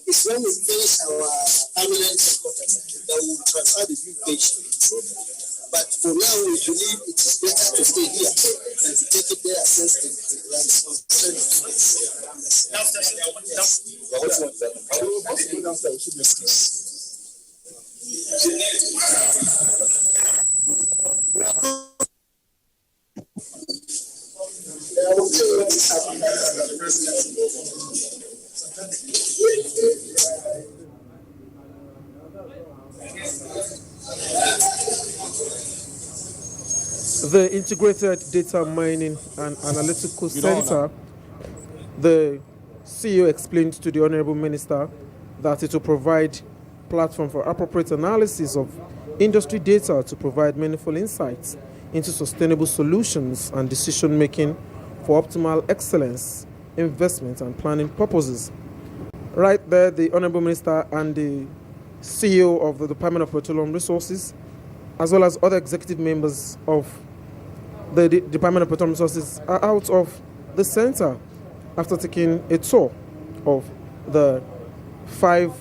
It's when we finish our permanent headquarters that we will transfer the big page to it. But for now, we believe it is better to stay here than to take it there since the The Integrated Data Mining and Analytical Center, the CEO explained to the Honorable Minister that it will provide platform for appropriate analysis of industry data to provide meaningful insights into sustainable solutions and decision-making for optimal excellence, investment and planning purposes. Right there, the Honorable Minister and the CEO of the Department of Petroleum Resources, as well as other executive members of the Department of Petroleum Resources, are out of the center after taking a tour of the 5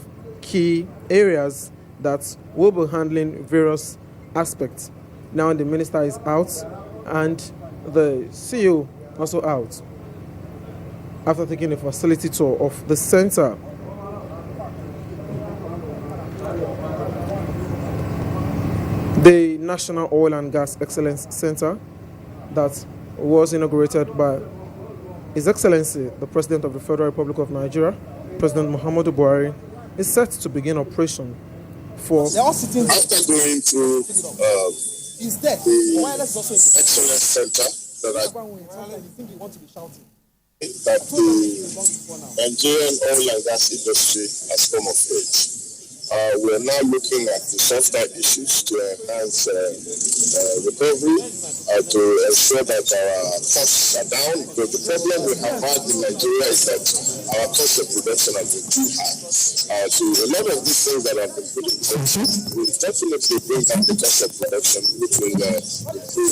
key areas that will be handling various aspects. Now the minister is out and the CEO also out after taking a facility tour of the center. The National Oil and Gas Excellence Center that was inaugurated by His Excellency, the President of the Federal Republic of Nigeria, President Muhammadu Buhari, is set to begin operation for... After going to the Excellence Center that the Nigerian oil and gas industry has come of age. We are now looking at the softer issues to enhance recovery, to ensure that our costs are down. Because the problem we have had in Nigeria is that our cost of production has been too high. So a lot of these things that have been put in place will definitely bring down the cost of production, which will improve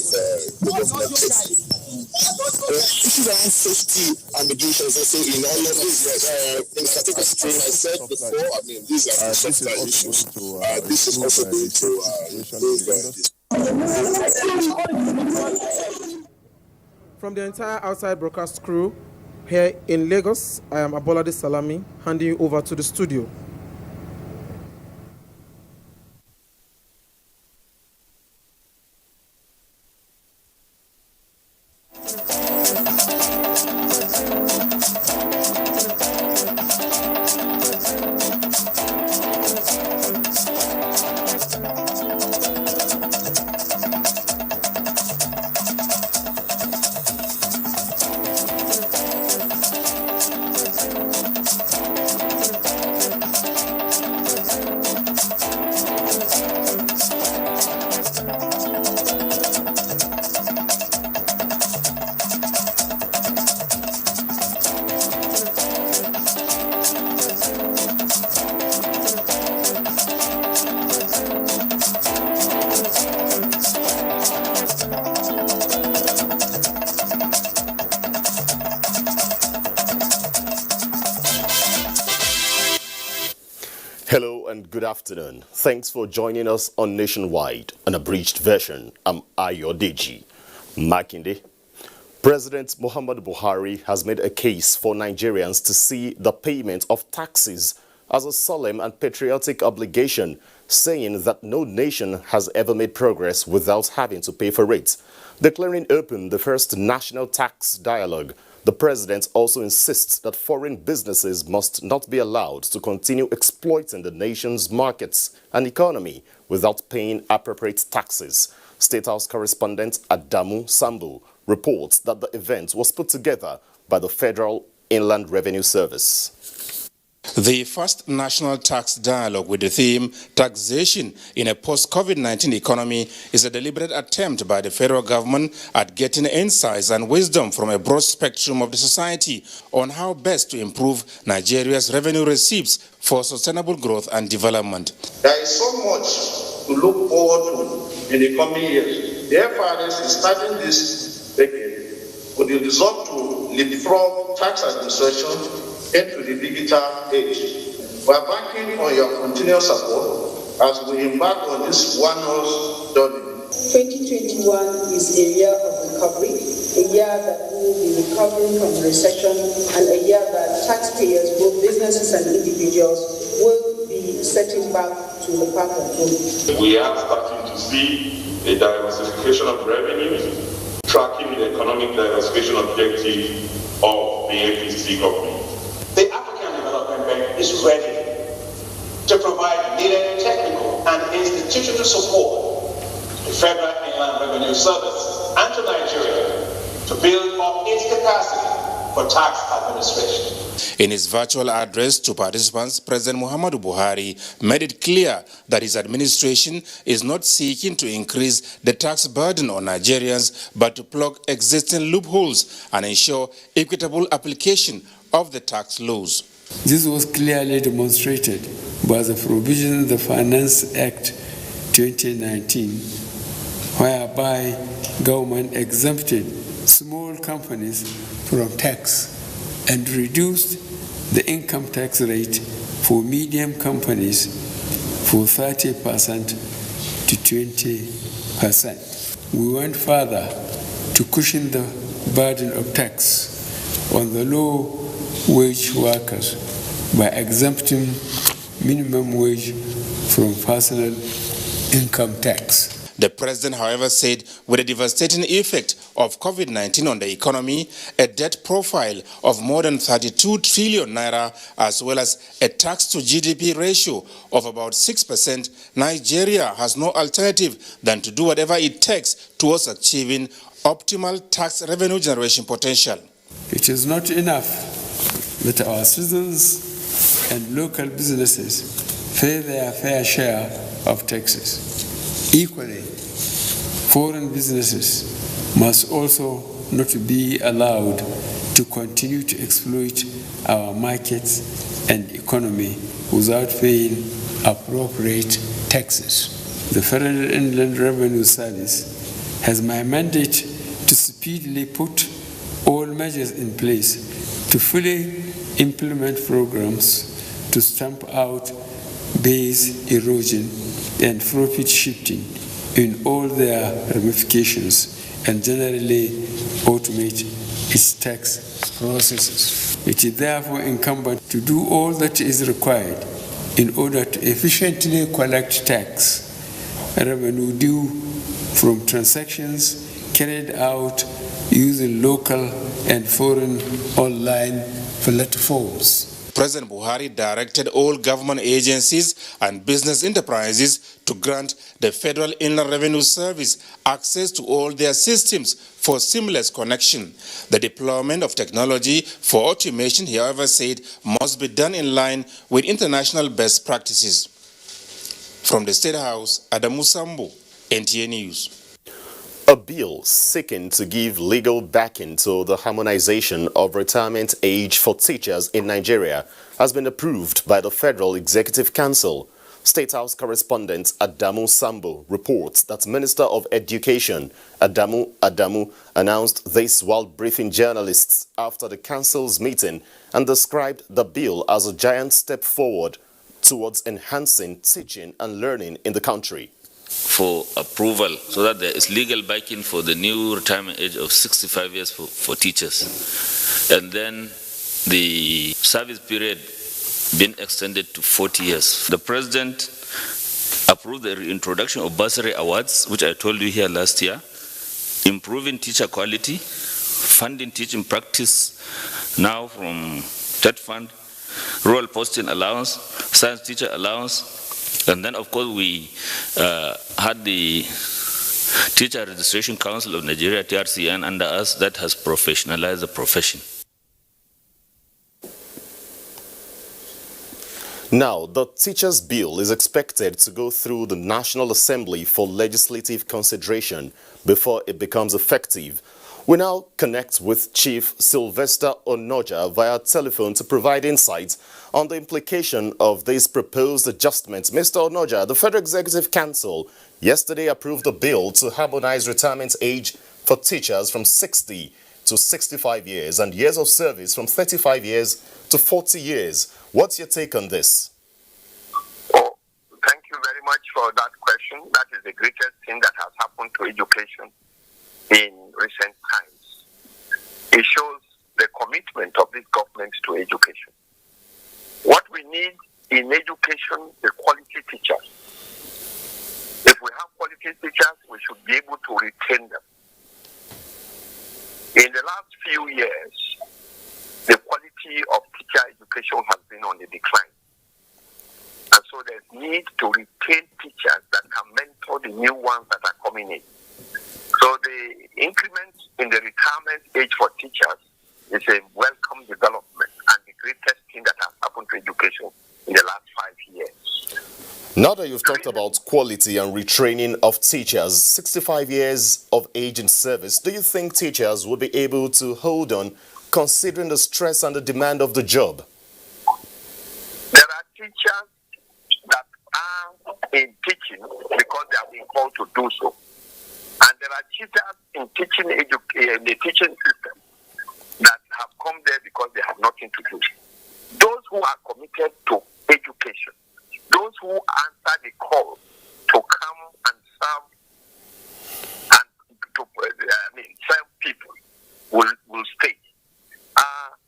the government safety. Issues around safety and regulations also in all of this. In particular, I said before, I mean, these are softer issues. This is also going to improve this. From the entire outside broadcast crew here in Lagos, I am Abolade Salami, handing you over to the studio. Hello and good afternoon. Thanks for joining us on Nationwide, an abridged version. I'm Ayodeji Makinde. President Muhammadu Buhari has made a case for Nigerians to see the payment of taxes as a solemn and patriotic obligation, saying that no nation has ever made progress without having to pay for it. Declaring open the first national tax dialogue, the president also insists that foreign businesses must not be allowed to continue exploiting the nation's markets and economy without paying appropriate taxes. State House correspondent Adamu Sambu reports that the event was put together by the Federal Inland Revenue Service. The first national tax dialogue with the theme Taxation in a Post-COVID-19 Economy is a deliberate attempt by the federal government at getting insights and wisdom from a broad spectrum of the society on how best to improve Nigeria's revenue receipts for sustainable growth and development. There is so much to look forward to in the coming years. the FRS is starting this decade with the resolve to leapfrog tax administration into the digital age. We are banking on your continuous support as we embark on this wondrous journey. 2021 is a year of recovery, a year that we will be recovering from the recession, and a year that taxpayers, both businesses and individuals, will be setting back to the path of growth. We are starting to see a diversification of revenues, tracking the economic diversification objective of the APC government. The African Development Bank is ready to provide needed technical and institutional support to Federal Inland Revenue Service and to Nigeria to build up its capacity for tax administration. In his virtual address to participants, President Muhammadu Buhari made it clear that his administration is not seeking to increase the tax burden on Nigerians, but to plug existing loopholes and ensure equitable application of the tax laws. This was clearly demonstrated by the provision of the Finance Act 2019, whereby government exempted small companies from tax and reduced the income tax rate for medium companies from 30% to 20%. We went further to cushion the burden of tax on the low wage workers by exempting minimum wage from personal income tax. The president, however, said with the devastating effect of COVID-19 on the economy, a debt profile of more than 32 trillion naira, as well as a tax to GDP ratio of about 6%, Nigeria has no alternative than to do whatever it takes towards achieving optimal tax revenue generation potential. It is not enough that our citizens and local businesses pay their fair share of taxes. Equally, foreign businesses must also not be allowed to continue to exploit our markets and economy without paying appropriate taxes. The Federal Inland Revenue Service has my mandate to speedily put all measures in place to fully implement programs to stamp out base erosion and profit shifting in all their ramifications and generally automate its tax processes. It is therefore incumbent to do all that is required in order to efficiently collect tax revenue due from transactions carried out using local and foreign online platforms. President Buhari directed all government agencies and business enterprises to grant the Federal Inland Revenue Service access to all their systems for seamless connection. The deployment of technology for automation, he however said, must be done in line with international best practices. From the State House, Adamu Sambo, NTA News. A bill seeking to give legal backing to the harmonization of retirement age for teachers in Nigeria has been approved by the Federal Executive Council. State House correspondent Adamu Sambo reports that Minister of Education Adamu announced this while briefing journalists after the council's meeting and described the bill as a giant step forward towards enhancing teaching and learning in the country. For approval so that there is legal backing for the new retirement age of 65 years for teachers. And then the service period being extended to 40 years. The President approved the reintroduction of bursary awards, which I told you here last year, improving teacher quality, funding teaching practice now from TET fund, rural posting allowance, science teacher allowance. And then, of course, we had the Teacher Registration Council of Nigeria, TRCN, under us that has professionalized the profession. Now, the Teachers' Bill is expected to go through the National Assembly for legislative consideration before it becomes effective. We now connect with Chief Sylvester Onoja via telephone to provide insights on the implication of these proposed adjustments. Mr. Onoja, the Federal Executive Council yesterday approved a bill to harmonize retirement age for teachers from 60 to 65 years and years of service from 35 years to 40 years. What's your take on this? Oh, thank you very much for that question. That is the greatest thing that has happened to education in recent times. It shows the commitment of this government to education. What we need in education is quality teachers. If we have quality teachers, we should be able to retain them. In the last few years, the quality of teacher education has been on the decline. And so there's need to retain teachers that can mentor the new ones that are coming in. So the increment in the retirement age for teachers is a welcome development and the greatest thing that has happened to education in the last 5 years. Now that you've talked about quality and retraining of teachers, 65 years of age in service, do you think teachers will be able to hold on considering the stress and the demand of the job? There are teachers that are in teaching because they have been called to do so. And there are teachers in the teaching system that have come there because they have nothing to do. Those who are committed to education, those who answer the call to come and serve and to serve people will stay.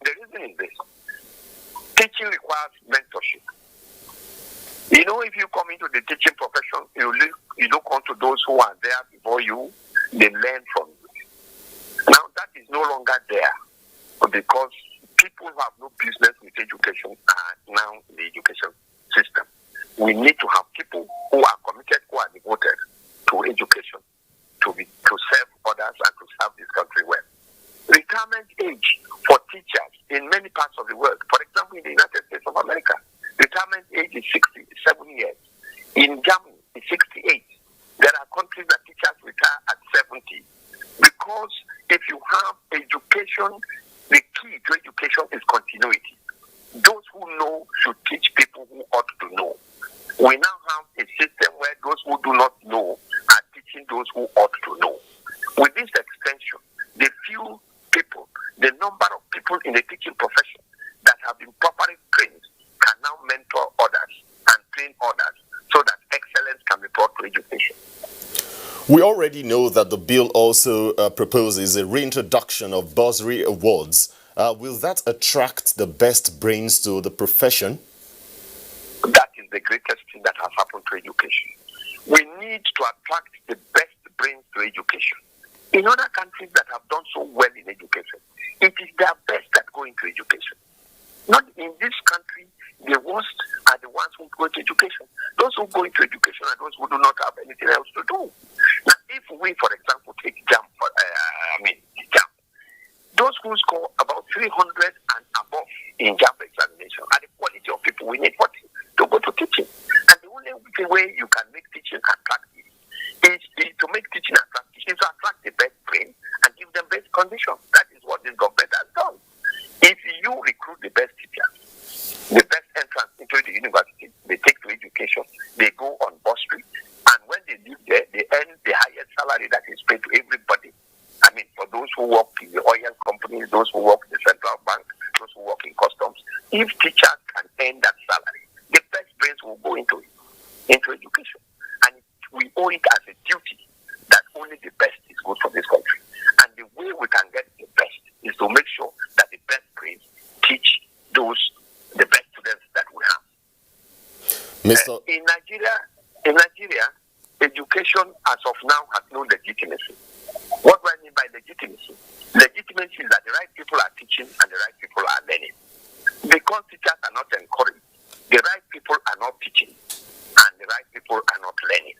The reason is this: teaching requires mentorship. You know, if you come into the teaching profession, you look onto those who are there before you, they learn from you. Now that is no longer there because people who have no business with education are now in the education system. We need to have people who are committed, who are devoted to education, to serve others and to serve this country well. Retirement age for teachers in many parts of the world, for example, in the United States of America, retirement age is 67 years. In Germany, it's 68. There are countries that teachers retire at 70. Because if you have education, the key to education is continuity. Those who know should teach people who ought to know. We now have a system where those who do not know are teaching those who ought to know. With this extension, the few people, the number of people in the teaching profession that have been properly trained can now mentor others and train others so that excellence can be brought to education. We already know that the bill also proposes a reintroduction of bursary awards. Will that attract the best brains to the profession? That is the greatest thing that has happened to education. We need to attract the best brains to education. In other countries that have done so well in education, it is their best that go into education. Not in this country, the worst are the ones who go into education. Those who go into education are those who do not have anything else to do. Now, if we, for example, take JAM, those who score about 300 and above in JAM examination are the quality of people we need to go to teaching. And the only way you can make teaching attractive is to make teaching attractive, is to attract the best brain and give them best conditions. That is what this government has done. If you recruit the best teachers, the best entrance into the university, they take to education, they go on bursary, and when they live there, they earn the highest salary that is paid to everybody. I mean, for those who work in the oil companies, those who work in the central bank, those who work in customs, if teachers can earn that salary, the best brains will go into education. And we owe it as a duty that only the best is good for this country. And the way we can get the best is to make sure that the best brains teach the best students that we have. In Nigeria, education as of now has no legitimacy. What do I mean by legitimacy? Legitimacy is that the right people are teaching and the right people are learning. Because teachers are not encouraged, the right people are not teaching and the right people are not learning.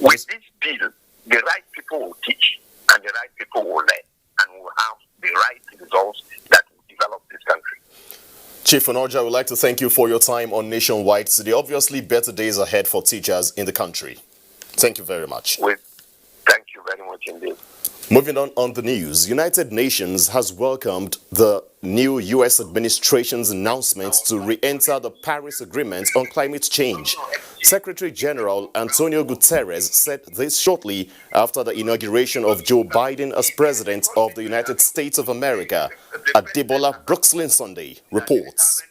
With this bill, the right people will teach and the right people will learn and will have the right results that will develop this country. Chief Onoja, I would like to thank you for your time on Nationwide today. Obviously, better days ahead for teachers in the country. Thank you very much. Thank you very much indeed. Moving on the news, United Nations has welcomed the new U.S. administration's announcement to re-enter the Paris Agreement on climate change. Secretary General Antonio Guterres said this shortly after the inauguration of Joe Biden as President of the United States of America. Adebola Brooksland-Sunday reports.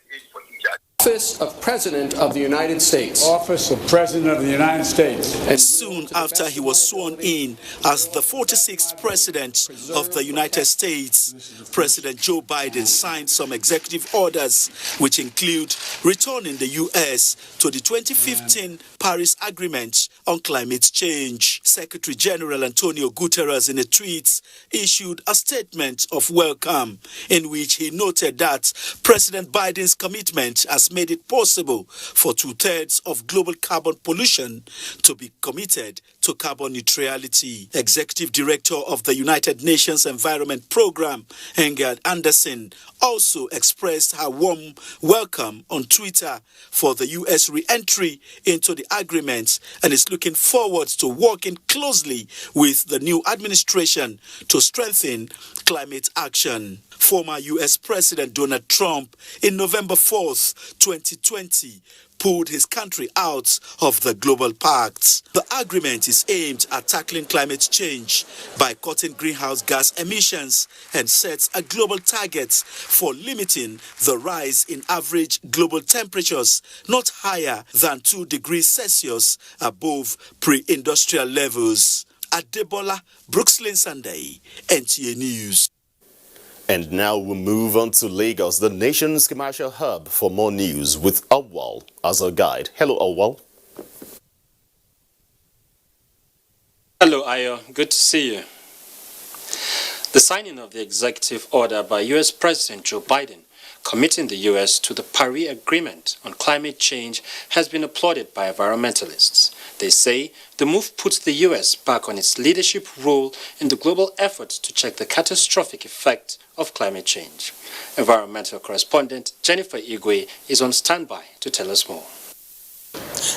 Office of President of the United States. Office of President of the United States. And soon after he was sworn in as the 46th President of the United States, President Joe Biden signed some executive orders which include returning the U.S. to the 2015 Paris Agreement on climate change. Secretary General Antonio Guterres, in a tweet, issued a statement of welcome in which he noted that President Biden's commitment has made it possible for 2/3 of global carbon pollution to be committed to carbon neutrality. Executive Director of the United Nations Environment Program, Ingrid Anderson, also expressed her warm welcome on Twitter for the U.S. re-entry into the agreement and is looking forward to working closely with the new administration to strengthen climate action. Former U.S. President Donald Trump, in November 4th, 2020, pulled his country out of the global pact. The agreement is aimed at tackling climate change by cutting greenhouse gas emissions and sets a global target for limiting the rise in average global temperatures not higher than 2 degrees Celsius above pre-industrial levels. Adebola Brooksland-Sunday, NTA News. And now we move on to Lagos, the nation's commercial hub, for more news with Awal as our guide. Hello, Awal. Hello, Ayo. Good to see you. The signing of the executive order by U.S. President Joe Biden committing the U.S. to the Paris Agreement on climate change has been applauded by environmentalists. They say the move puts the U.S. back on its leadership role in the global effort to check the catastrophic effect of climate change. Environmental correspondent Jennifer Igwe is on standby to tell us more.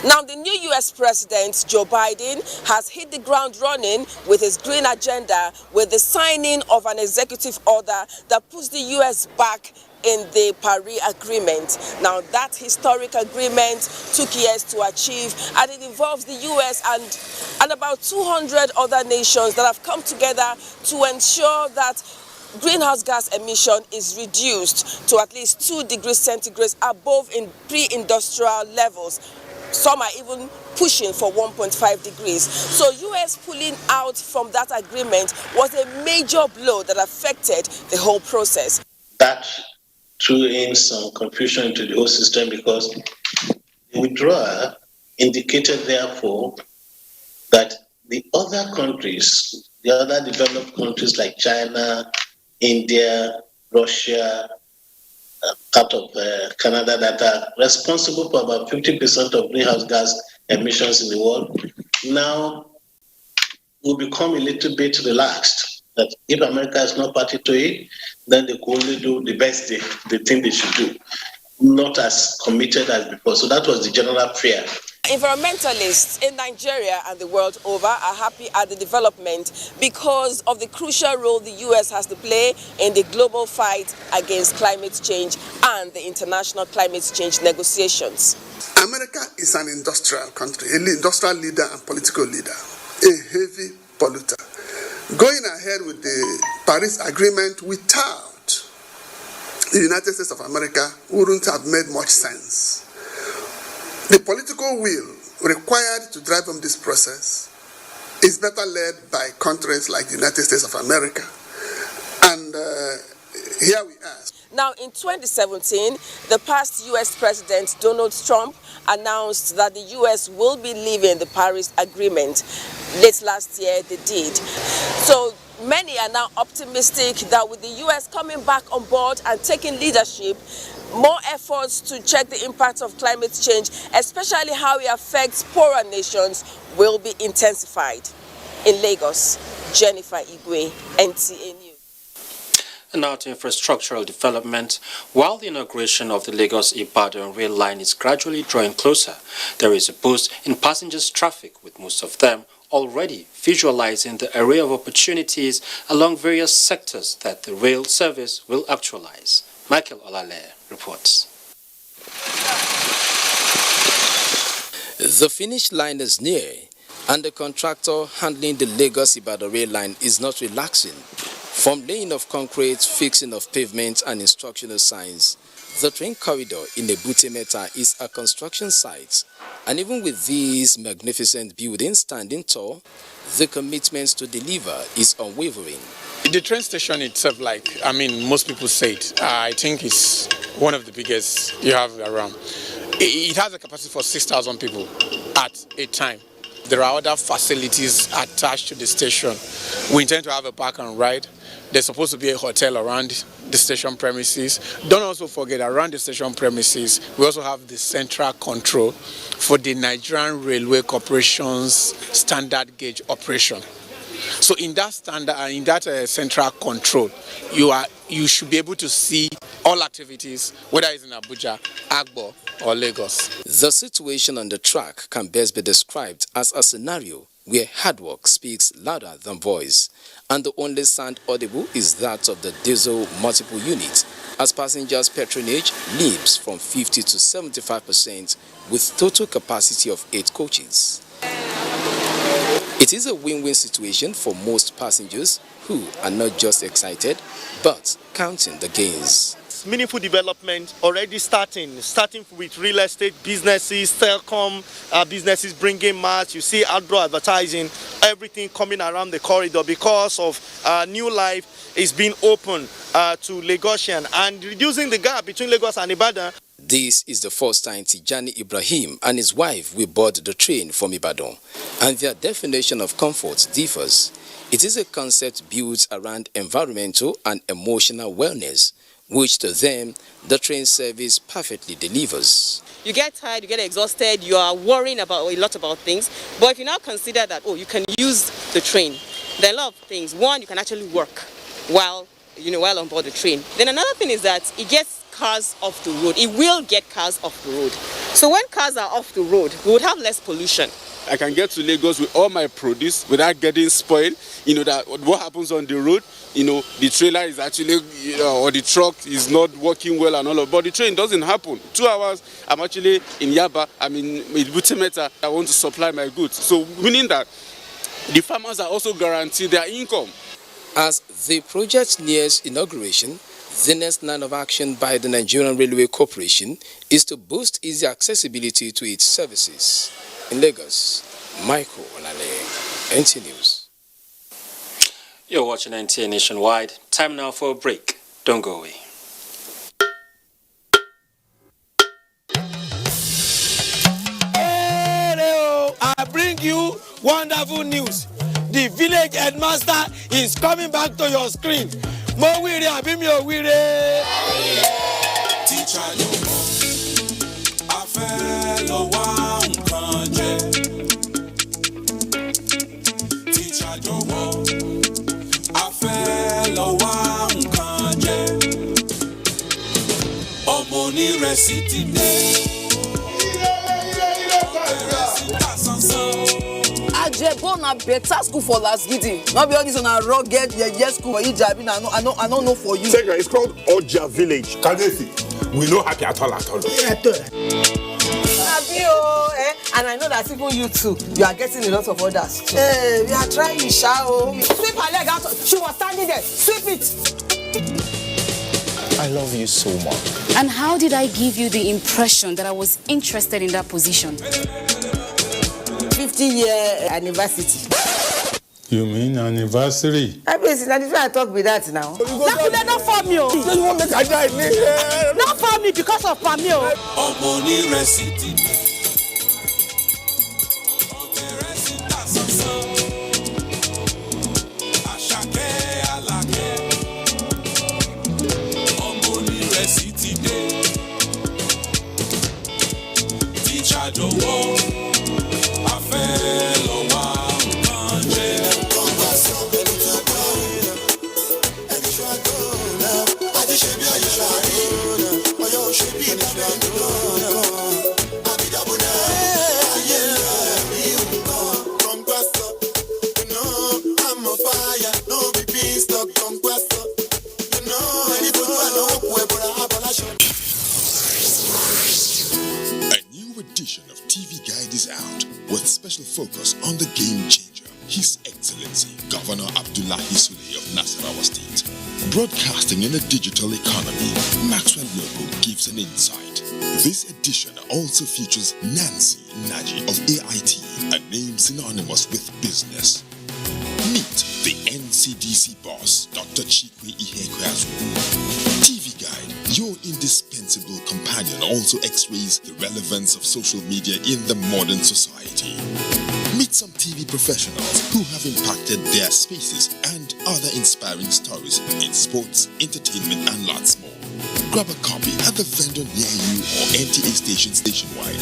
Now, the new U.S. President, Joe Biden, has hit the ground running with his green agenda with the signing of an executive order that puts the U.S. back in the Paris Agreement. Now, that historic agreement took years to achieve, and it involves the U.S. and about 200 other nations that have come together to ensure that greenhouse gas emission is reduced to at least 2 degrees centigrade above in pre-industrial levels. Some are even pushing for 1.5 degrees. So U.S. pulling out from that agreement was a major blow that affected the whole process. That threw in some confusion into the whole system because the withdrawal indicated, therefore, that the other countries, the other developed countries like China, India, Russia, part of Canada, that are responsible for about 50% of greenhouse gas emissions in the world, now will become a little bit relaxed. That if America is not party to it, then they could only do the best they think they should do, not as committed as before. So that was the general fear. Environmentalists in Nigeria and the world over are happy at the development because of the crucial role the U.S. has to play in the global fight against climate change and the international climate change negotiations. America is an industrial country, an industrial leader and political leader, a heavy polluter. Going ahead with the Paris Agreement without the United States of America wouldn't have made much sense. The political will required to drive on this process is better led by countries like the United States of America. And here we are. Now, in 2017, the past U.S. President Donald Trump announced that the U.S. will be leaving the Paris Agreement. Late last year, they did. So many are now optimistic that with the U.S. coming back on board and taking leadership, more efforts to check the impact of climate change, especially how it affects poorer nations, will be intensified. In Lagos, Jennifer Igwe, NTA News. And now to infrastructural development. While the inauguration of the Lagos-Ibadan rail line is gradually drawing closer, there is a boost in passengers' traffic, with most of them already visualizing the array of opportunities along various sectors that the rail service will actualize. Michael Olale reports. The finish line is near, and the contractor handling the Lagos-Ibadan rail line is not relaxing. From laying of concrete, fixing of pavement and instructional signs, the train corridor in Ebute Metta is a construction site. And even with these magnificent buildings standing tall, the commitment to deliver is unwavering. The train station itself, most people say it, I think it's one of the biggest you have around. It has a capacity for 6,000 people at a time. There are other facilities attached to the station. We intend to have a park and ride. There's supposed to be a hotel around the station premises. Don't also forget, around the station premises, we also have the central control for the Nigerian Railway Corporation's standard gauge operation. So in that central control, you should be able to see all activities, whether it's in Abuja, Agbo, or Lagos. The situation on the track can best be described as a scenario where hard work speaks louder than voice, and the only sound audible is that of the diesel multiple unit, as passengers' patronage leaps from 50 to 75% with total capacity of 8 coaches. It is a win-win situation for most passengers who are not just excited, but counting the gains. Meaningful development already starting with real estate businesses, telecom businesses bringing mass. You see outdoor advertising, everything coming around the corridor because of new life is being open to Lagosian and reducing the gap between Lagos and Ibadan. This is the first time Tijani Ibrahim and his wife will board the train from Ibadan, and their definition of comfort differs. It is a concept built around environmental and emotional wellness, which to them, the train service perfectly delivers. You get tired, you get exhausted, you are worrying about a lot about things, but if you now consider that, you can use the train, there are a lot of things. One, you can actually work while on board the train. Then another thing is that it gets cars off the road. It will get cars off the road. So when cars are off the road, we would have less pollution. I can get to Lagos with all my produce without getting spoiled. That what happens on the road, the trailer is actually, or the truck is not working well and all of. But the train doesn't happen. 2 hours, I'm actually in Yaba. I'm in Ebute Metta. I want to supply my goods. So meaning that the farmers are also guaranteed their income. As the project nears inauguration, the next line of action by the Nigerian Railway Corporation is to boost easy accessibility to its services. In Lagos, Michael Olale, NT News. You're watching NTA Nationwide. Time now for a break. Don't go away. Hello, I bring you wonderful news. The village headmaster is coming back to your screen. Mo wire abi mi o wire. Teacher yo mo, a fẹ́ lọ wá nǹkan jẹ. Teacher yo mo, a fẹ́ lọ wá nǹkan jẹ. Ọmọ onírẹsì ti dé. Go na better school for last meeting. Not be all this on a rugged school for Ijabi. I don't know for you. Second, it's called Oja Village. Kadesi, we no happy at all. And I know that even you too, you are getting a lot of orders too. Hey, we are trying, shall we? Sweep her leg out. She was standing there. Sweep it. I love you so much. And how did I give you the impression that I was interested in that position? 50-year anniversary. You mean anniversary? I talk with that now. Not for me. You want make I die? Not for me because of Pamio. focus on the game changer, His Excellency Governor Abdullahi Sule of Nasarawa State. Broadcasting in the digital economy, Maxwell Logo gives an insight. This edition also features Nancy Naji of AIT, a name synonymous with business. Meet the NCDC boss, Dr. Chikwe Ihekweazu. TV Guide, your indispensable companion, also x-rays the relevance of social media in the modern society. Meet some TV professionals who have impacted their spaces and other inspiring stories in sports, entertainment, and lots more. Grab a copy at the vendor near you or NTA stations nationwide.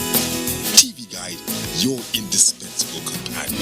TV Guide, your indispensable companion.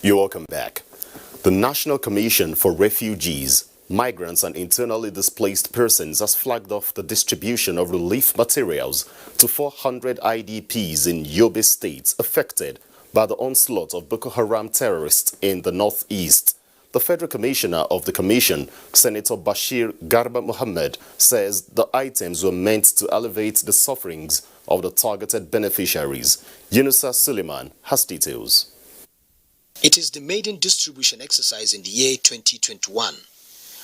You're welcome back. The National Commission for Refugees, Migrants and Internally Displaced Persons has flagged off the distribution of relief materials to 400 IDPs in Yobe State affected by the onslaught of Boko Haram terrorists in the northeast. The Federal Commissioner of the Commission, Senator Bashir Garba Mohammed, says the items were meant to elevate the sufferings of the targeted beneficiaries. Yunusa Suleiman has details. It is the maiden distribution exercise in the year 2021,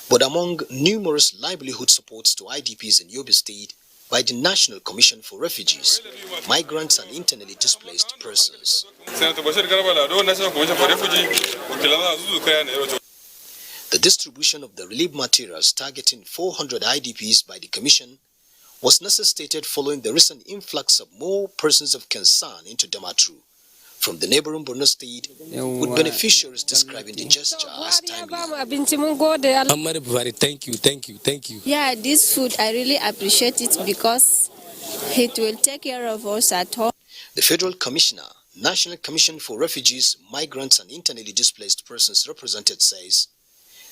but among numerous livelihood supports to IDPs in Yobe State by the National Commission for Refugees, Migrants and Internally Displaced Persons. The distribution of the relief materials targeting 400 IDPs by the Commission was necessitated following the recent influx of more persons of concern into Damaturu from the neighboring Borno State, with beneficiaries describing the gesture as timely. Thank you. Yeah, this food, I really appreciate it because it will take care of us at home. The Federal Commissioner, National Commission for Refugees, Migrants and Internally Displaced Persons represented says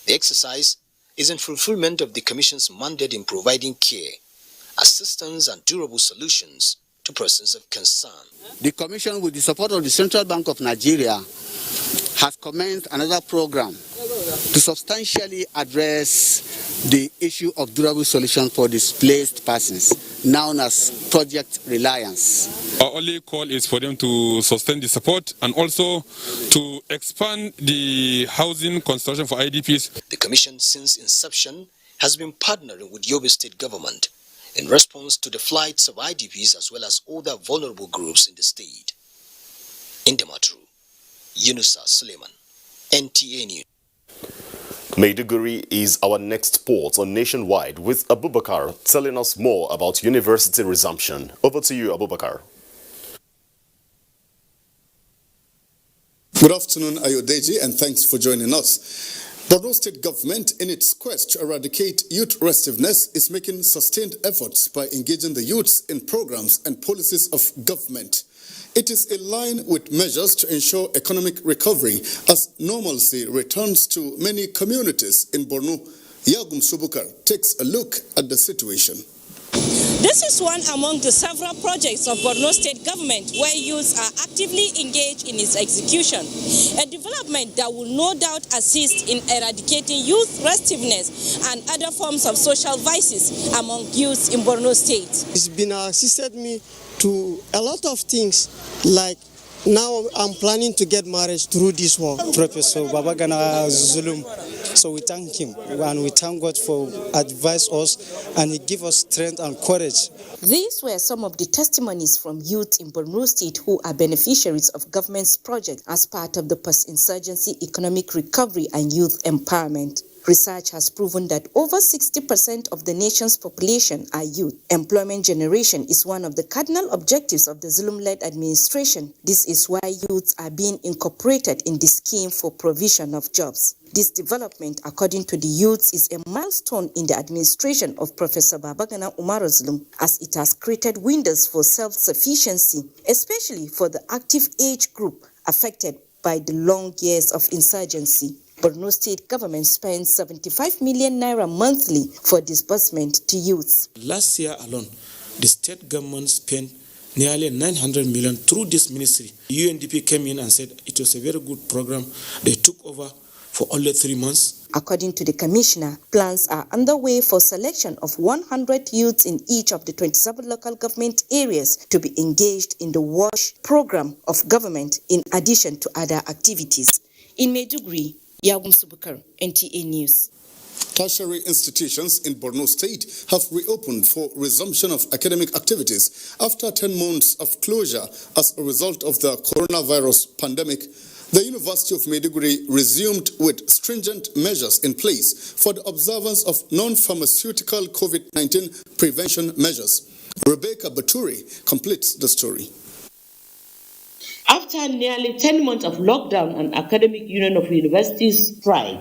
the exercise is in fulfillment of the Commission's mandate in providing care, assistance and durable solutions to persons of concern. The Commission, with the support of the Central Bank of Nigeria, has commenced another program to substantially address the issue of durable solution for displaced persons, known as Project Reliance. Our only call is for them to sustain the support and also to expand the housing construction for IDPs. The Commission, since inception, has been partnering with Yobe State government in response to the flights of IDPs as well as other vulnerable groups in the state. In Damaturu, Yunusa Suleiman, NTA News. Maiduguri is our next port on Nationwide, with Abubakar telling us more about university resumption. Over to you, Abubakar. Good afternoon, Ayodeji, and thanks for joining us. Borno State government, in its quest to eradicate youth restiveness, is making sustained efforts by engaging the youths in programs and policies of government. It is in line with measures to ensure economic recovery as normalcy returns to many communities in Borno. Yagum Subukar takes a look at the situation. This is one among the several projects of Borno State government where youths are actively engaged in its execution. A development that will no doubt assist in eradicating youth restiveness and other forms of social vices among youths in Borno State. It's been assisted me to a lot of things, like now I'm planning to get married through this work. Professor Babagana Zulum So we thank him and we thank God for advise us and he give us strength and courage. These were some of the testimonies from youth in Borno State who are beneficiaries of government's project as part of the post-insurgency economic recovery and youth empowerment. Research has proven that over 60% of the nation's population are youth. Employment generation is one of the cardinal objectives of the Zulum-led administration. This is why youths are being incorporated in the scheme for provision of jobs. This development, according to the youths, is a milestone in the administration of Professor Babagana Umar Zulum, as it has created windows for self-sufficiency, especially for the active age group affected by the long years of insurgency. Borno State government spends 75 million naira monthly for disbursement to youths. Last year alone, the state government spent nearly 900 million through this ministry. UNDP came in and said it was a very good program. They took over for only 3 months. According to the commissioner, plans are underway for selection of 100 youths in each of the 27 local government areas to be engaged in the WASH program of government in addition to other activities. In Maiduguri, Yagum Subukar, NTA News. Tertiary institutions in Borno State have reopened for resumption of academic activities after 10 months of closure as a result of the coronavirus pandemic. The University of Maiduguri resumed with stringent measures in place for the observance of non-pharmaceutical COVID-19 prevention measures. Rebecca Baturi completes the story. After nearly 10 months of lockdown and Academic Union of Universities strike,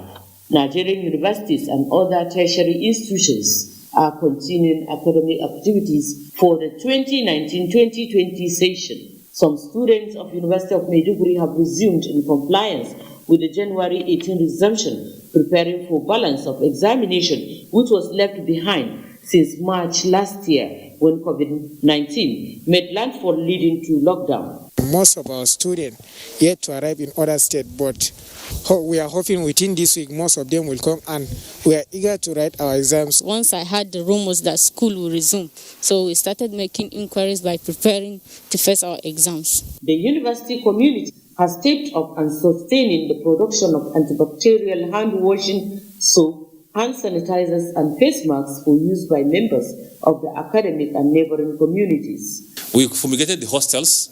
Nigerian universities and other tertiary institutions are continuing academic activities for the 2019-2020 session. Some students of University of Maiduguri have resumed in compliance with the January 18 resumption, preparing for balance of examination, which was left behind since March last year when COVID-19 made landfall, leading to lockdown. Most of our students yet to arrive in other states, but we are hoping within this week most of them will come and we are eager to write our exams. Once I heard the rumors that school will resume, so we started making inquiries by preparing to face our exams. The university community has stepped up and sustaining the production of antibacterial hand washing soap, hand sanitizers and face masks for use by members of the academic and neighboring communities. We fumigated the hostels.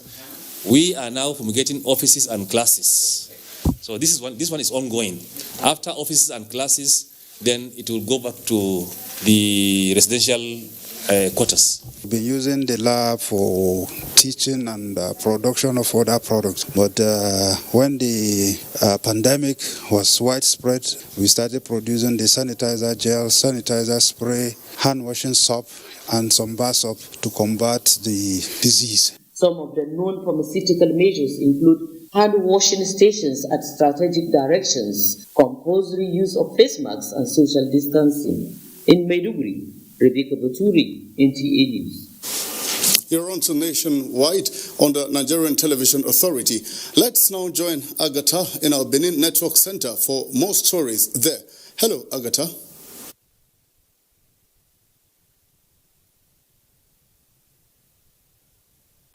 We are now fumigating offices and classes. So this one is ongoing. After offices and classes, then it will go back to the residential quarters. We've been using the lab for teaching and production of other products. But when the pandemic was widespread, we started producing the sanitizer gel, sanitizer spray, hand washing soap, and some bar soap to combat the disease. Some of the non-pharmaceutical measures include hand washing stations at strategic directions, compulsory use of face masks, and social distancing. In Maiduguri, Rebecca Baturi, NTA News. You're on to Nationwide on the Nigerian Television Authority. Let's now join Agatha in our Benin Network Center for more stories there. Hello, Agatha.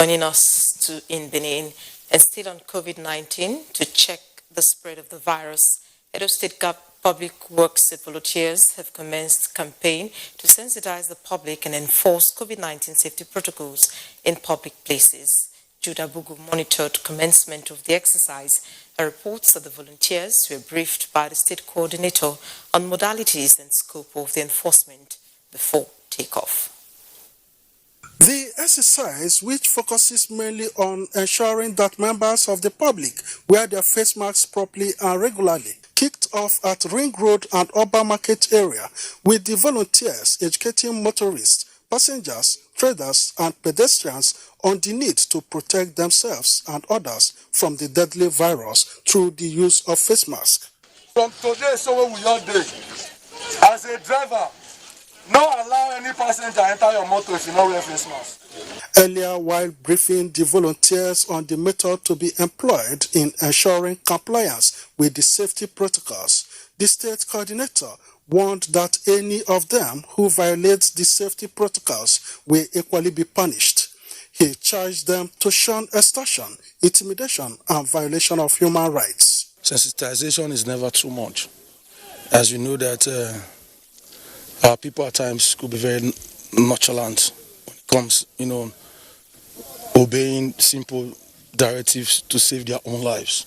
Joining us in Benin and still on COVID-19 to check the spread of the virus. Edo State Public Works volunteers have commenced a campaign to sensitize the public and enforce COVID-19 safety protocols in public places. Judah Bugu monitored commencement of the exercise and reports that the volunteers were briefed by the state coordinator on modalities and scope of the enforcement before takeoff. The exercise, which focuses mainly on ensuring that members of the public wear their face masks properly and regularly, kicked off at Ring Road and Urban Market area, with the volunteers educating motorists, passengers, traders, and pedestrians on the need to protect themselves and others from the deadly virus through the use of face masks. From today, so we all day, as a driver, no allow any passenger enter your motor if you don't wear face mask. Earlier, while briefing the volunteers on the method to be employed in ensuring compliance with the safety protocols, the state coordinator warned that any of them who violates the safety protocols will equally be punished. He charged them to shun extortion, intimidation, and violation of human rights. Sensitization is never too much. As you know that our people at times could be very nonchalant when it comes, obeying simple directives to save their own lives.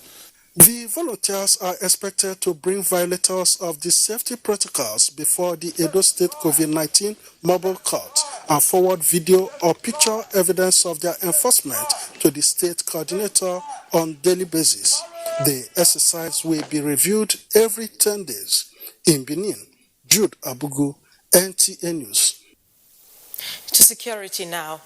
The volunteers are expected to bring violators of the safety protocols before the Edo State COVID-19 mobile court and forward video or picture evidence of their enforcement to the state coordinator on daily basis. The exercise will be reviewed every 10 days. In Benin, Jude Abugu, NTA News. To security now.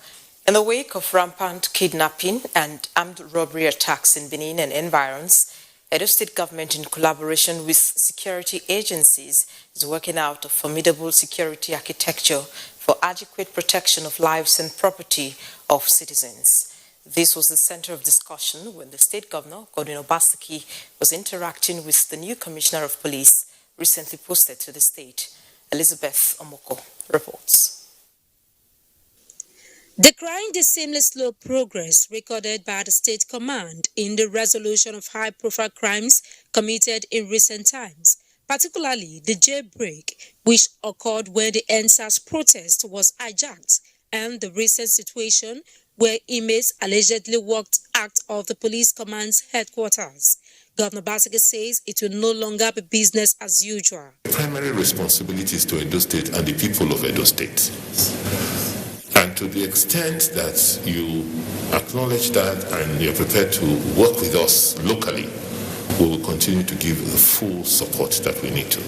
In the wake of rampant kidnapping and armed robbery attacks in Benin and environs, Edo State government, in collaboration with security agencies, is working out a formidable security architecture for adequate protection of lives and property of citizens. This was the center of discussion when the state governor, Godwin Obaseki, was interacting with the new commissioner of police recently posted to the state. Elizabeth Omoko reports. Decrying the seamless slow progress recorded by the state command in the resolution of high-profile crimes committed in recent times, particularly the jailbreak, which occurred when the NSAS protest was hijacked, and the recent situation where inmates allegedly walked out of the police command's headquarters. Governor Obaseki says it will no longer be business as usual. The primary responsibility is to Edo State and the people of Edo State. And to the extent that you acknowledge that and you're prepared to work with us locally, we will continue to give the full support that we need to.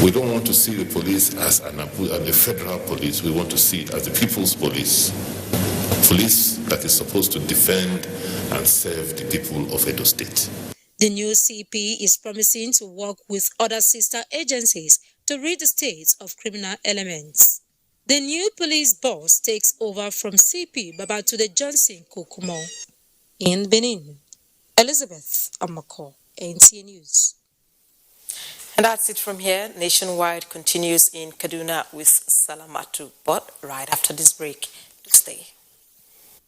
We don't want to see the police as the federal police. We want to see it as the people's police. Police that is supposed to defend and serve the people of Edo State. The new CP is promising to work with other sister agencies to rid the state of criminal elements. The new police boss takes over from CP Babatunde Johnson Kokumo. In Benin, Elizabeth Amako, NTA News. And that's it from here. Nationwide continues in Kaduna with Salamatu. But right after this break, stay.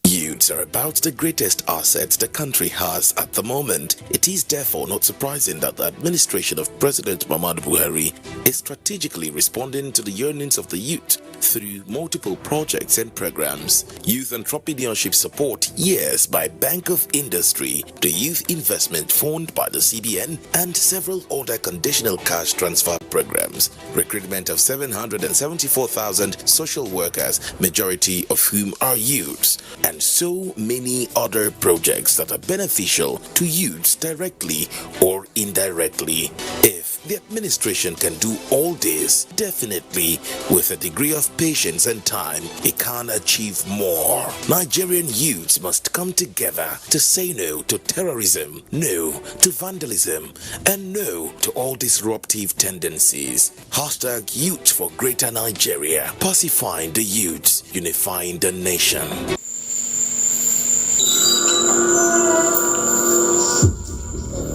Youths are about the greatest assets the country has at the moment. It is therefore not surprising that the administration of President Muhammadu Buhari is strategically responding to the yearnings of the youth through multiple projects and programs. Youth Entrepreneurship Support Years by Bank of Industry, the Youth Investment Fund by the CBN, and several other conditional cash transfer programs. Recruitment of 774,000 social workers, majority of whom are youths, and so many other projects that are beneficial to youths directly or indirectly. If the administration can do all this, definitely with a degree of patience and time, it can achieve more. Nigerian youths must come together to say no to terrorism, no to vandalism, and no to all disruptive tendencies. Hashtag Youth for Greater Nigeria. Pacifying the youths, unifying the nation.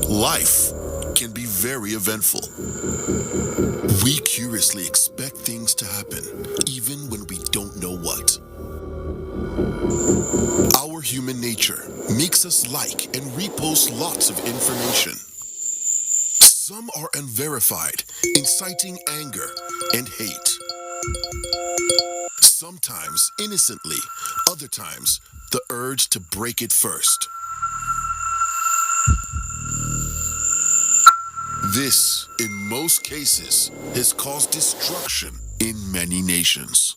Life can be very eventful. We curiously expect things to happen, even when we don't know what. Our human nature makes us like and repost lots of information. Some are unverified, inciting anger and hate. Sometimes innocently, other times the urge to break it first. This, in most cases, has caused destruction in many nations.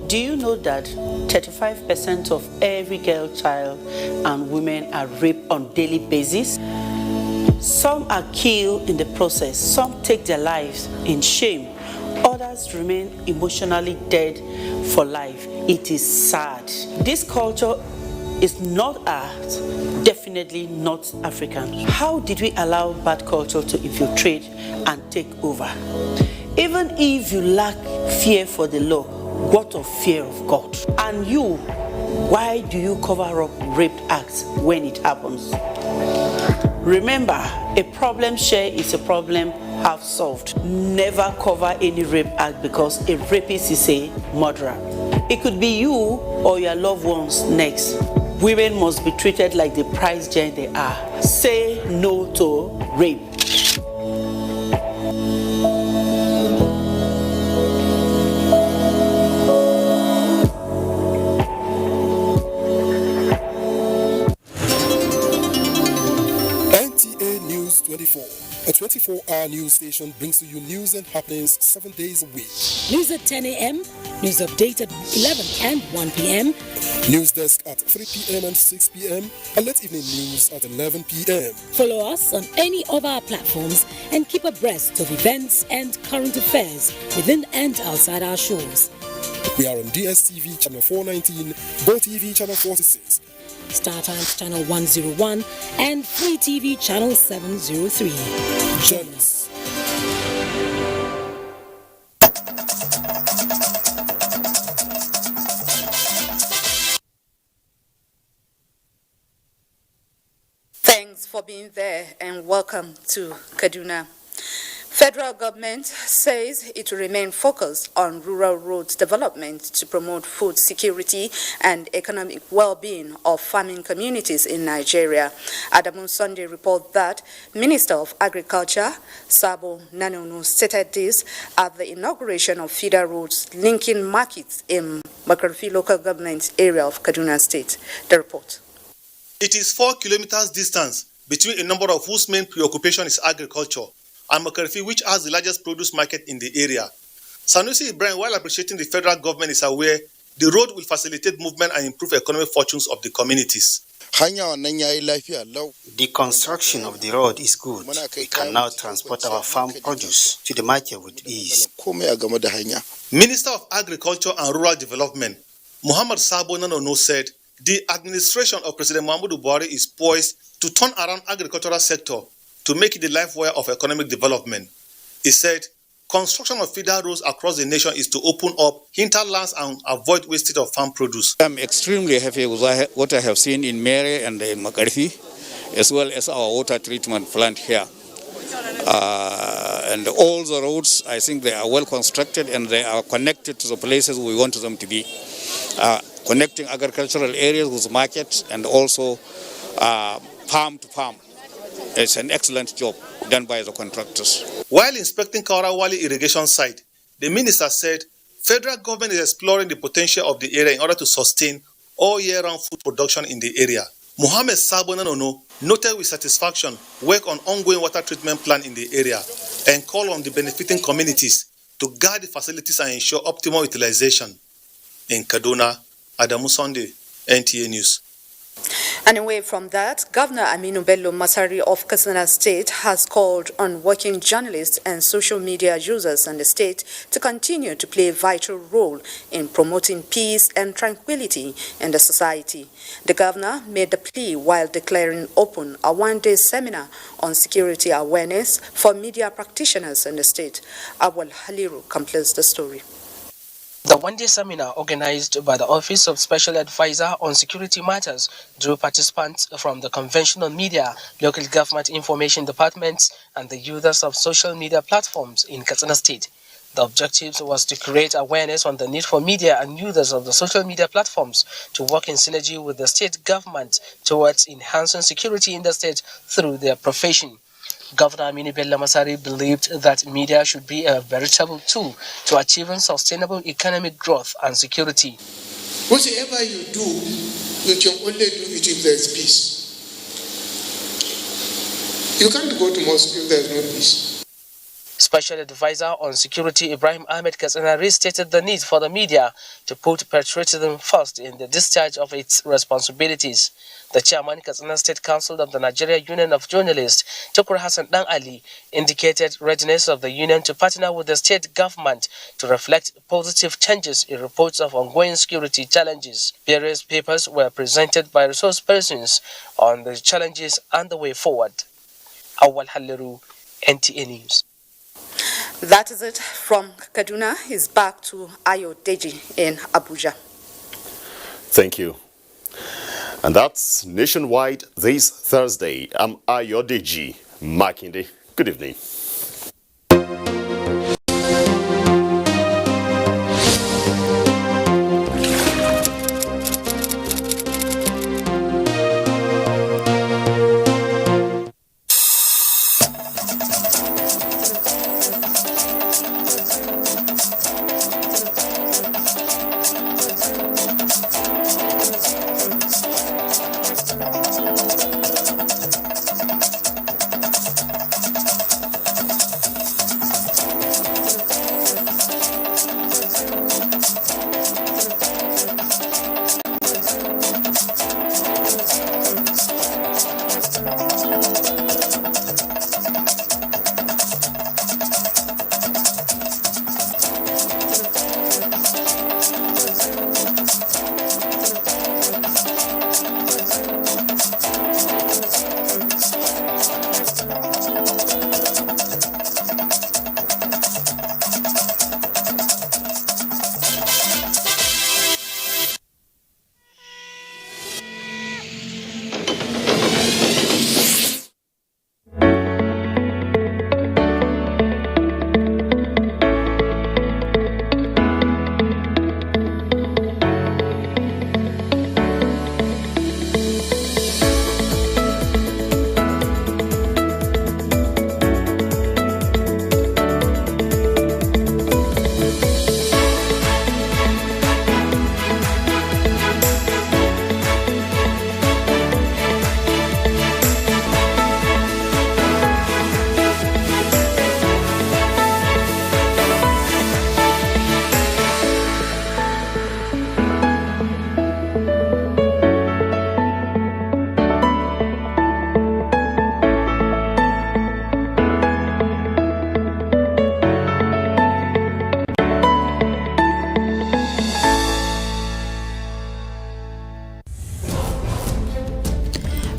Do you know that 35% of every girl child and women are raped on a daily basis? Some are killed in the process, some take their lives in shame, others remain emotionally dead for life. It is sad. This culture is not ours, definitely not African. How did we allow bad culture to infiltrate and take over? Even if you lack fear for the law, what of fear of God? And you, why do you cover up rape acts when it happens? Remember, a problem shared is a problem half solved. Never cover any rape act because a rapist is a murderer. It could be you or your loved ones next. Women must be treated like the prize giant they are. Say no to rape. NTA News 24. A 24-hour news station brings to you news and happenings 7 days a week. News at 10 a.m., news update at 11 and 1 p.m. News desk at 3 p.m. and 6 p.m. and late evening news at 11 p.m. Follow us on any of our platforms and keep abreast of events and current affairs within and outside our shores. We are on DSTV channel 419, GoTV channel 46, Star Times channel 101 and Free TV channel 703. Join us. Thanks for being there and welcome to Kaduna. Federal government says it will remain focused on rural roads development to promote food security and economic well-being of farming communities in Nigeria. Adamu Sunday report that Minister of Agriculture, Sabo Nanonu, stated this at the inauguration of feeder roads linking markets in Makarfi local government area of Kaduna State. The report. It is 4 kilometers distance between a number of whose main preoccupation is agriculture and Makarfi, which has the largest produce market in the area. Sanusi Ibrahim, while appreciating the federal government, is aware the road will facilitate movement and improve economic fortunes of the communities. The construction of the road is good. We can now transport our farm produce to the market with ease. Minister of Agriculture and Rural Development, Muhammad Sabo Nanono, said the administration of President Muhammadu Buhari is poised to turn around agricultural sector to make it the lifewire of economic development. He said, construction of feeder roads across the nation is to open up hinterlands and avoid wastage of farm produce. I'm extremely happy with what I have seen in Mary and in Makarfi, as well as our water treatment plant here. And all the roads, I think they are well constructed and they are connected to the places we want them to be. Connecting agricultural areas with markets and also farm to farm. It's an excellent job done by the contractors. While inspecting Kaurawali irrigation site, the minister said federal government is exploring the potential of the area in order to sustain all year-round food production in the area. Mohammed Sabo Nanono noted with satisfaction work on ongoing water treatment plant in the area and called on the benefiting communities to guard the facilities and ensure optimal utilization. In Kaduna, Adamu Sunday, NTA News. And away from that, Governor Aminu Bello Masari of Katsina State has called on working journalists and social media users in the state to continue to play a vital role in promoting peace and tranquility in the society. The governor made the plea while declaring open a one-day seminar on security awareness for media practitioners in the state. Awal Haliru completes the story. The one-day seminar organized by the Office of Special Advisor on Security Matters drew participants from the conventional media, local government information departments, and the users of social media platforms in Katsina State. The objective was to create awareness on the need for media and users of the social media platforms to work in synergy with the state government towards enhancing security in the state through their profession. Governor Aminu Bello Masari believed that media should be a veritable tool to achieving sustainable economic growth and security. Whatever you do, you can only do it if there is peace. You can't go to mosque if there is no peace. Special Advisor on Security Ibrahim Ahmed Katsina restated the need for the media to put patriotism first in the discharge of its responsibilities. The chairman, Katsina State Council of the Nigerian Union of Journalists, Tukur Hassan Dan Ali, indicated readiness of the union to partner with the state government to reflect positive changes in reports of ongoing security challenges. Various papers were presented by resource persons on the challenges and the way forward. Awal Haliru, NTA News. That is it from Kaduna. He's back to Ayo Deji in Abuja. Thank you. And that's Nationwide this Thursday. I'm Ayodeji Makinde. Good evening.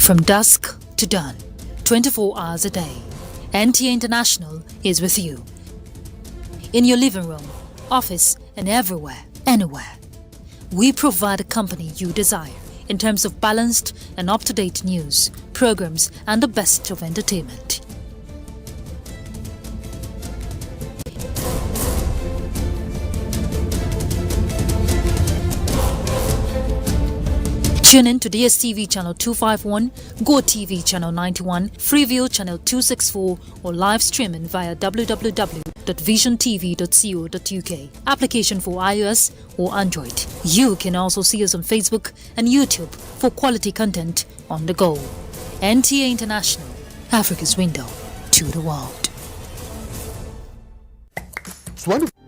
From dusk to dawn, 24 hours a day, NTA International is with you. In your living room, office, and everywhere, anywhere. We provide the company you desire in terms of balanced and up-to-date news, programs, and the best of entertainment. Tune in to DSTV channel 251, GoTV channel 91, Freeview channel 264, or live streaming via www.visiontv.co.uk. Application for iOS or Android. You can also see us on Facebook and YouTube for quality content on the go. NTA International, Africa's window to the world. It's wonderful.